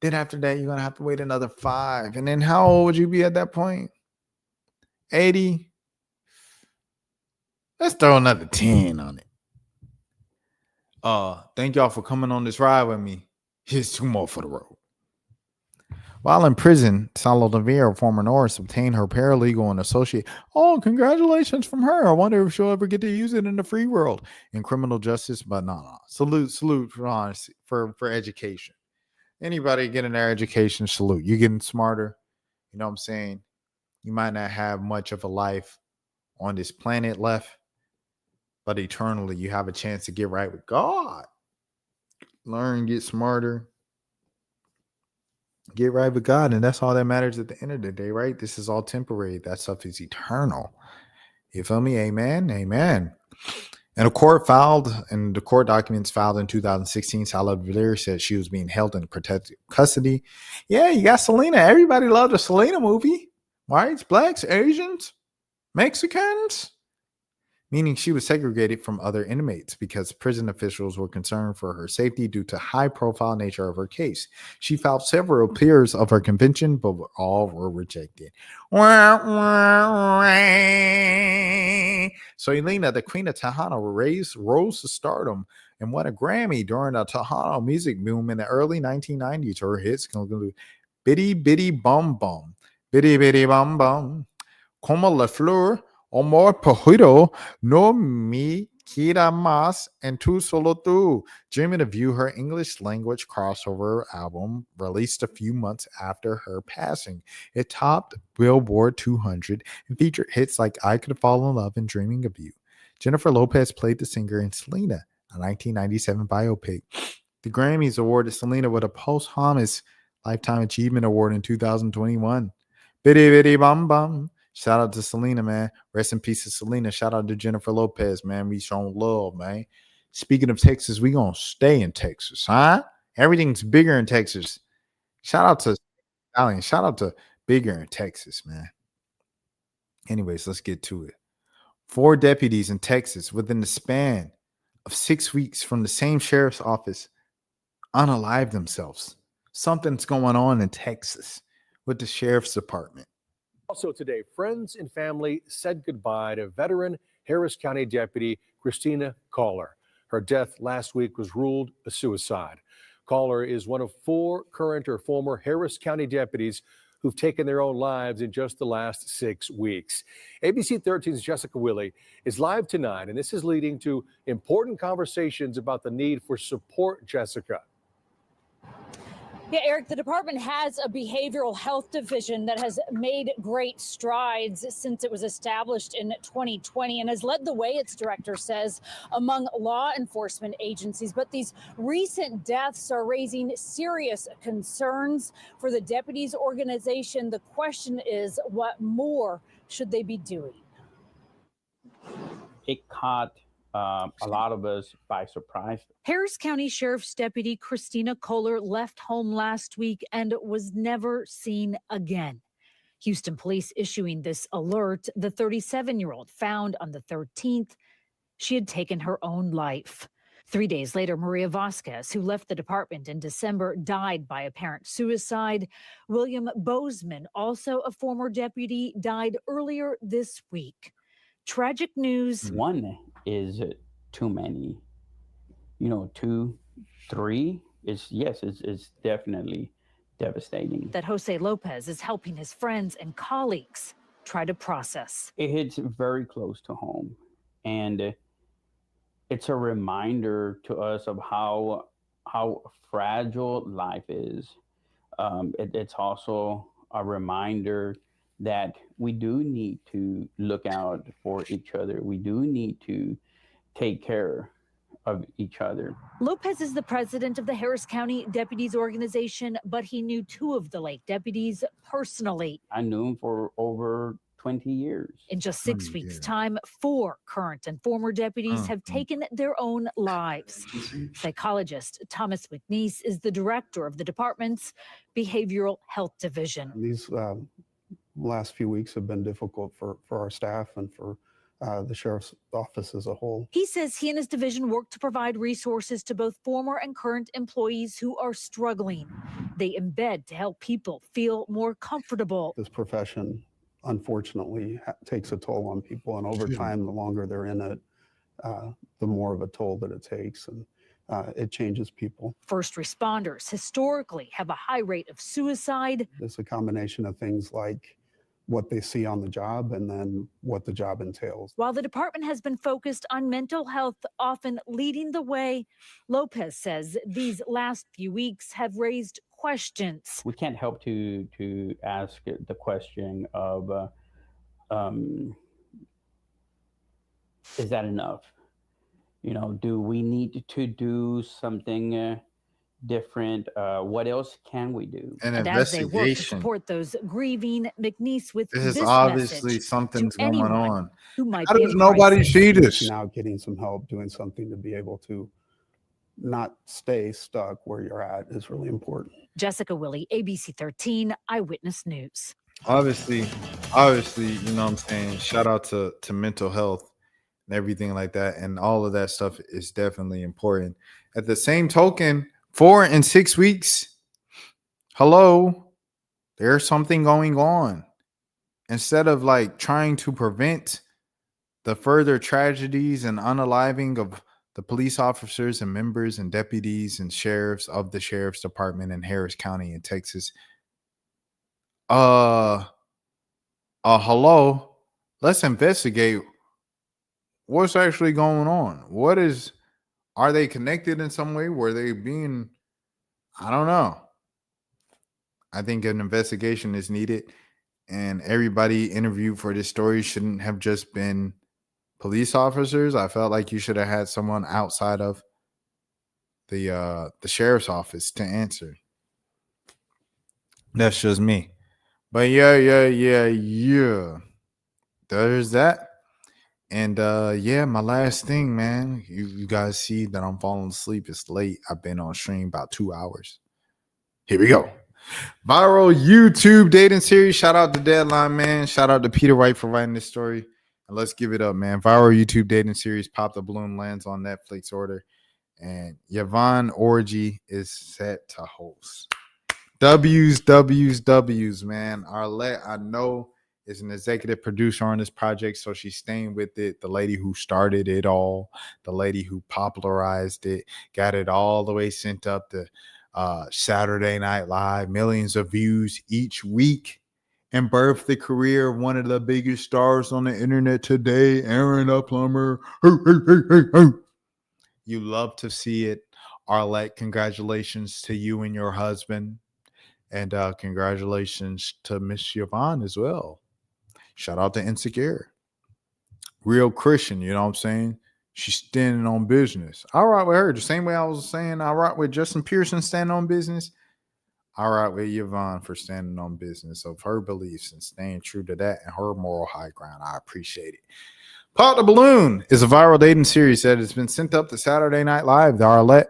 Then after that, you're going to have to wait another 5. And then how old would you be at that point? 80? Let's throw another 10 on it. Thank y'all for coming on this ride with me. Here's 2 more for the road. While in prison, Salonavia, former Norris, obtained her paralegal and associate. Oh, congratulations from her. I wonder if she'll ever get to use it in the free world in criminal justice. But no. Salute for honesty, for education. Anybody getting their education, salute. You're getting smarter. You know what I'm saying? You might not have much of a life on this planet left, but eternally you have a chance to get right with God. Learn, get smarter, get right with God. And that's all that matters at the end of the day, right? This is all temporary. That stuff is eternal. You feel me? Amen. Amen. And the court documents filed in 2016, Salonavia said she was being held in protective custody. Yeah, you got Selena. Everybody loved the Selena movie. Whites, blacks, Asians, Mexicans. Meaning she was segregated from other inmates because prison officials were concerned for her safety due to high-profile nature of her case. She filed several appeals of her conviction, but all were rejected. So Elena, the Queen of Tejano, rose to stardom and won a Grammy during the Tejano music boom in the early 1990s. Her hits include Bitty Bitty Bum Bum, Bitty Bitty Bum Bum, Como la Flor, Amor Perdido, No Me Quita Más, and Tu Solo Tu. Dreaming of You, her English language crossover album, released a few months after her passing. It topped Billboard 200 and featured hits like I Could Fall in Love and Dreaming of You. Jennifer Lopez played the singer in Selena, a 1997 biopic. The Grammys awarded Selena with a posthumous Lifetime Achievement Award in 2021. Bitty Bitty Bum Bum. Shout out to Selena, man. Rest in peace to Selena. Shout out to Jennifer Lopez, man. We showing love, man. Speaking of Texas, we gonna stay in Texas, huh? Everything's bigger in Texas. Shout out to Stallion. Shout out to bigger in Texas, man. Anyways, let's get to it. 4 deputies in Texas within the span of 6 weeks from the same sheriff's office unalive themselves. Something's going on in Texas with the sheriff's department.
Also today, friends and family said goodbye to veteran Harris County Deputy Christina Caller. Her death last week was ruled a suicide. Caller is one of 4 current or former Harris County deputies who've taken their own lives in just the last 6 weeks. ABC 13's Jessica Willey is live tonight, and this is leading to important conversations about the need for support, Jessica.
Yeah, Eric, the department has a behavioral health division that has made great strides since it was established in 2020 and has led the way, its director says, among law enforcement agencies. But these recent deaths are raising serious concerns for the deputies organization. The question is, what more should they be doing?
It caught a lot of us by surprise.
Harris County Sheriff's Deputy Christina Kohler left home last week and was never seen again. Houston police issuing this alert. The 37-year-old found on the 13th. She had taken her own life. 3 days later, Maria Vasquez, who left the department in December, died by apparent suicide. William Bozeman, also a former deputy, died earlier this week. Tragic news.
One is too many. 2, 3 it's definitely devastating.
That Jose Lopez is helping his friends and colleagues try to process.
It hits very close to home, and it's a reminder to us of how fragile life is. It's also a reminder that we do need to look out for each other. We do need to take care of each other.
Lopez is the president of the Harris County Deputies Organization, but he knew 2 of the late deputies personally.
I knew him for over 20 years.
In just 6 weeks' time, 4 current and former deputies have taken their own lives. Psychologist Thomas McNeese is the director of the department's Behavioral Health Division.
These last few weeks have been difficult for our staff and for the sheriff's office as a whole.
He says he and his division work to provide resources to both former and current employees who are struggling. They embed to help people feel more comfortable.
This profession, unfortunately, takes a toll on people, and over time, the longer they're in it, the more of a toll that it takes. And it changes people.
First responders historically have a high rate of suicide.
It's a combination of things like what they see on the job and then what the job entails.
While the department has been focused on mental health, often leading the way, Lopez says these last few weeks have raised questions.
We can't help to ask the question of, is that enough? You know, do we need to do something different? What else can we do?
An
And as they work to
investigation.
support those grieving, McNeese with
This is
this
obviously
message
something's
to
going
anyone
on.
who might
How
be
does
in
nobody
crisis.
see this?
Reaching out, getting some help, doing something to be able to not stay stuck where you're at is really important.
Jessica Willie, ABC 13 Eyewitness News.
Obviously, you know what I'm saying? Shout out to mental health and everything like that. And all of that stuff is definitely important. At the same token, 4 and 6 weeks, hello, there's something going on. Instead of like trying to prevent the further tragedies and unaliving of the police officers and members and deputies and sheriffs of the sheriff's department in Harris County in Texas. Hello, let's investigate what's actually going on. Are they connected in some way? Were they being, I don't know. I think an investigation is needed, and everybody interviewed for this story shouldn't have just been police officers. I felt like you should have had someone outside of the sheriff's office to answer. That's just me. But yeah. There's that. And yeah, my last thing, man. You guys see that I'm falling asleep. It's late. I've been on stream about 2 hours. Here we go. Viral YouTube dating series. Shout out to Deadline, man. Shout out to Peter Wright for writing this story. And let's give it up, man. Viral YouTube dating series Pop the Balloon lands on Netflix order. And Yvonne Orji is set to host. W's, man. Arlette, I know, is an executive producer on this project, so she's staying with it. The lady who started it all, the lady who popularized it, got it all the way sent up to Saturday Night Live, millions of views each week, and birthed the career of one of the biggest stars on the internet today, Aaron Plummer. You love to see it. Arlette, congratulations to you and your husband. And congratulations to Miss Yvonne as well. Shout out to Insecure. Real Christian, you know what I'm saying? She's standing on business. I rock with her. The same way I was saying I rock with Justin Pearson standing on business. I rock with Yvonne for standing on business of her beliefs and staying true to that and her moral high ground. I appreciate it. Pop the Balloon is a viral dating series that has been sent up to Saturday Night Live. The Arlette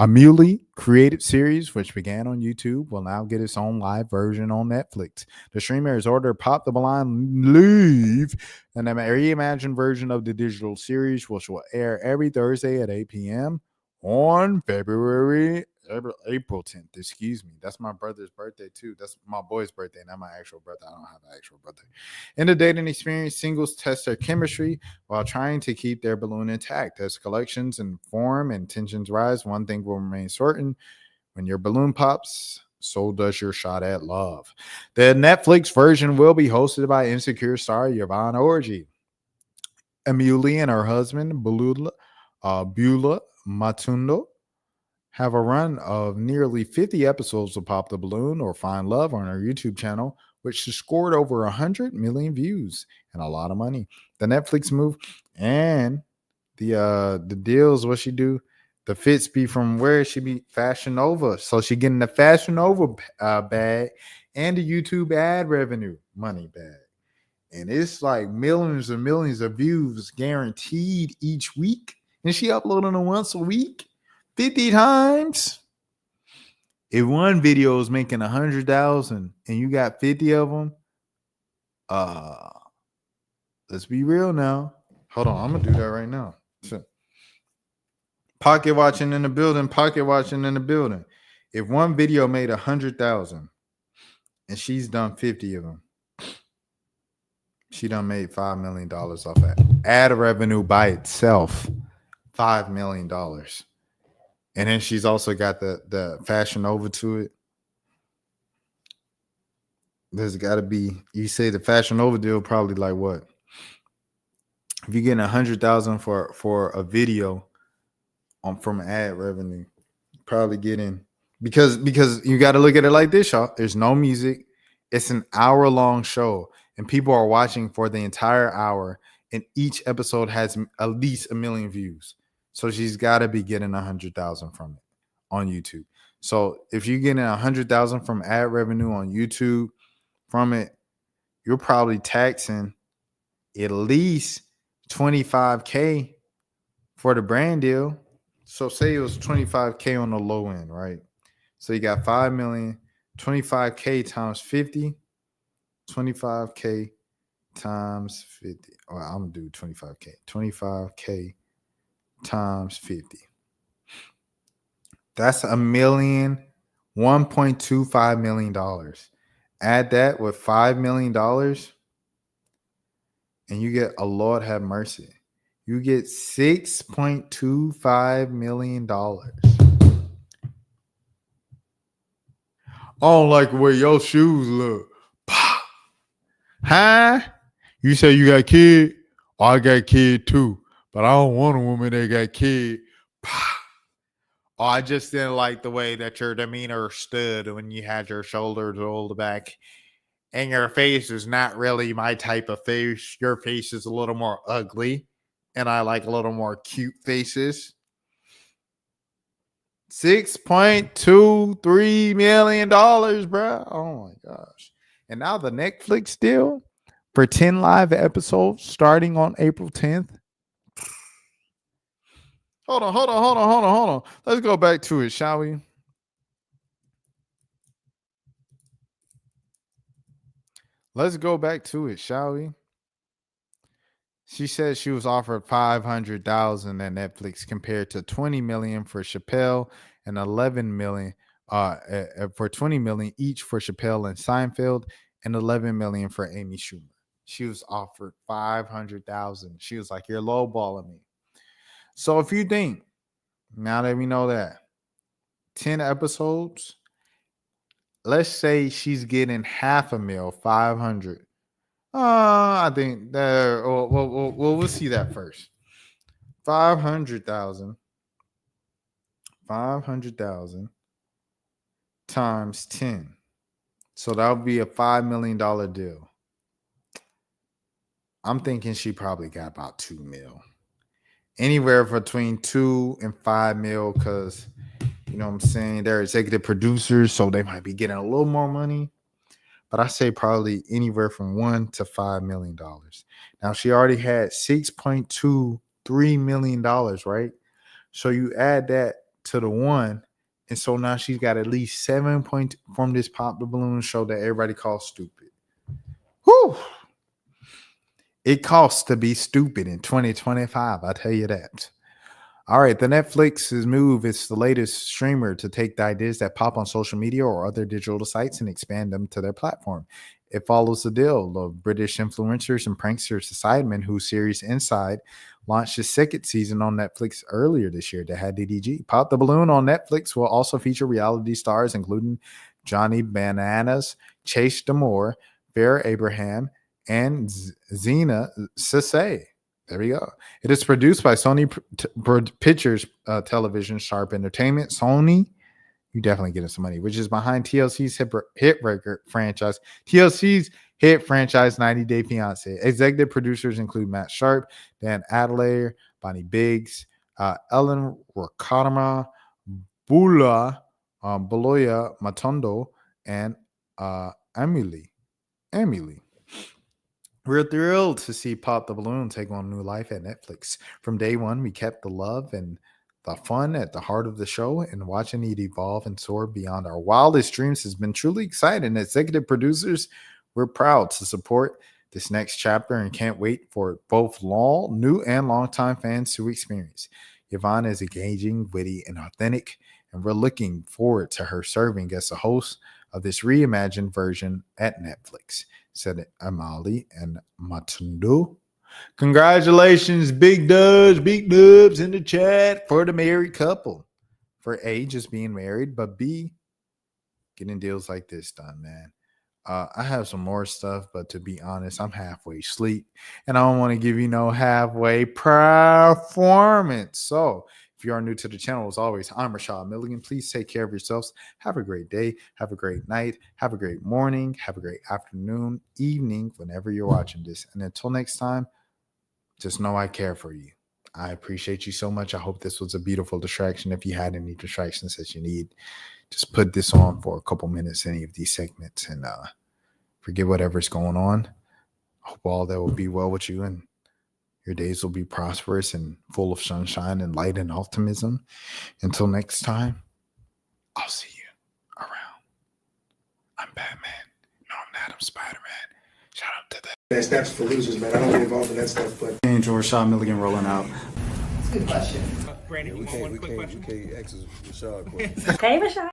Amuli created series, which began on YouTube, will now get its own live version on Netflix. The streamer has ordered Pop the Balloon Leave, and a reimagined version of the digital series, which will air every Thursday at 8 p.m. on April 10th. Excuse me. That's my brother's birthday, too. That's my boy's birthday, not my actual birthday. I don't have an actual birthday. In the dating experience, singles test their chemistry while trying to keep their balloon intact. As collections and form and tensions rise, one thing will remain certain. When your balloon pops, so does your shot at love. The Netflix version will be hosted by Insecure star Yvonne Orji. Amuli and her husband, Beulah Matundo, have a run of nearly 50 episodes of Pop the Balloon or Find Love on our YouTube channel, which has scored over 100 million views and a lot of money. The Netflix move and the deals, what she do, the fits be from where she be Fashion Nova. So she getting the Fashion Nova bag and the YouTube ad revenue money bag. And it's like millions and millions of views guaranteed each week. And she uploading them once a week. 50 times. If one video is making 100,000 and you got 50 of them, let's be real now. Hold on, I'm gonna do that right now. Pocket watching in the building. If one video made 100,000 and she's done 50 of them, she done made $5 million off that ad revenue by itself. $5 million. And then she's also got the Fashion Nova to it. There's got to be, you say the Fashion Nova deal probably like what? If you're getting 100,000 for a video from ad revenue, probably getting because you got to look at it like this, y'all. There's no music. It's an hour-long show, and people are watching for the entire hour, and each episode has at least 1 million views. So she's got to be getting 100,000 from it on YouTube. So if you're getting 100,000 from ad revenue on YouTube from it, you're probably taxing at least 25K for the brand deal. So say it was 25K on the low end, right? So you got 5 million, 25K times 50, 25K times 50. Well, I'm gonna do 25K. 25K times 50. That's $1.25 million. Add that with $5 million, and you get a Lord have mercy. You get $6.25 million. I don't like the way your shoes look. Huh? You say you got a kid? Oh, I got a kid too. But I don't want a woman that got a kid. Oh, I just didn't like the way that your demeanor stood when you had your shoulders rolled back. And your face is not really my type of face. Your face is a little more ugly. And I like a little more cute faces. $6.23 million, bro. Oh my gosh. And now the Netflix deal for 10 live episodes starting on April 10th. Hold on. Let's go back to it, shall we? Let's go back to it, shall we? She said she was offered $500,000 at Netflix compared to $20 million for Chappelle and $11 million for $20 million each for Chappelle and Seinfeld and $11 million for Amy Schumer. She was offered $500,000. She was like, "You're lowballing me." So if you think, now that we know that 10 episodes, let's say she's getting $500,000, 500. I think that we'll see that first. 500,000 times 10. So that would be a $5 million deal. I'm thinking she probably got about 2 mil. Anywhere between 2 and 5 mil, because you know what I'm saying, they're executive producers, so they might be getting a little more money. But I say probably anywhere from $1 to $5 million. Now she already had $6.23 million, right? So you add that to the one, and so now she's got at least 7 point from this Pop the Balloon show that everybody calls stupid. Whew. It costs to be stupid in 2025. I tell you that. All right, the Netflix's move is the latest streamer to take the ideas that pop on social media or other digital sites and expand them to their platform. It follows the deal of British influencers and pranksters Sidemen, whose series Inside launched its second season on Netflix earlier this year that had DDG. Pop the Balloon on Netflix will also feature reality stars including Johnny Bananas, Chase Damore, Vera Abraham, and Zena Sase. There we go. It is produced by Sony Pictures Television Sharp Entertainment. Sony, you definitely getting some money, which is behind TLC's hit record franchise. TLC's hit franchise 90 Day Fiancé. Executive producers include Matt Sharp, Dan Adelaide, Bonnie Biggs, Ellen Rakadama, Bula, Baloya Matondo, and Emily. We're thrilled to see Pop the Balloon take on new life at Netflix. From day one, we kept the love and the fun at the heart of the show, and watching it evolve and soar beyond our wildest dreams has been truly exciting. Executive producers, we're proud to support this next chapter and can't wait for both new and longtime fans to experience. Yvonne is engaging, witty, and authentic, and we're looking forward to her serving as the host of this reimagined version at Netflix, said Amali and Matundo. Congratulations, big dubs in the chat for the married couple. for A, just being married, but B, getting deals like this done, man. I have some more stuff, but to be honest, I'm halfway asleep and I don't want to give you no halfway performance. So if you are new to the channel, as always, I'm Rashad Milligan. Please take care of yourselves. Have a great day. Have a great night. Have a great morning. Have a great afternoon, evening, whenever you're watching this. And until next time, just know I care for you. I appreciate you so much. I hope this was a beautiful distraction. If you had any distractions that you need, just put this on for a couple minutes, any of these segments, and forget whatever's going on. I hope all that will be well with you and your days will be prosperous and full of sunshine and light and optimism. Until next time, I'll see you around. I'm Batman. No, I'm Adam Spider-Man. Shout out to
That steps for losers, man. I don't get involved in that stuff, but.
Angel Rashad Milligan rolling out.
Brandon, we can't ask Rashad questions.
Hey, Rashad.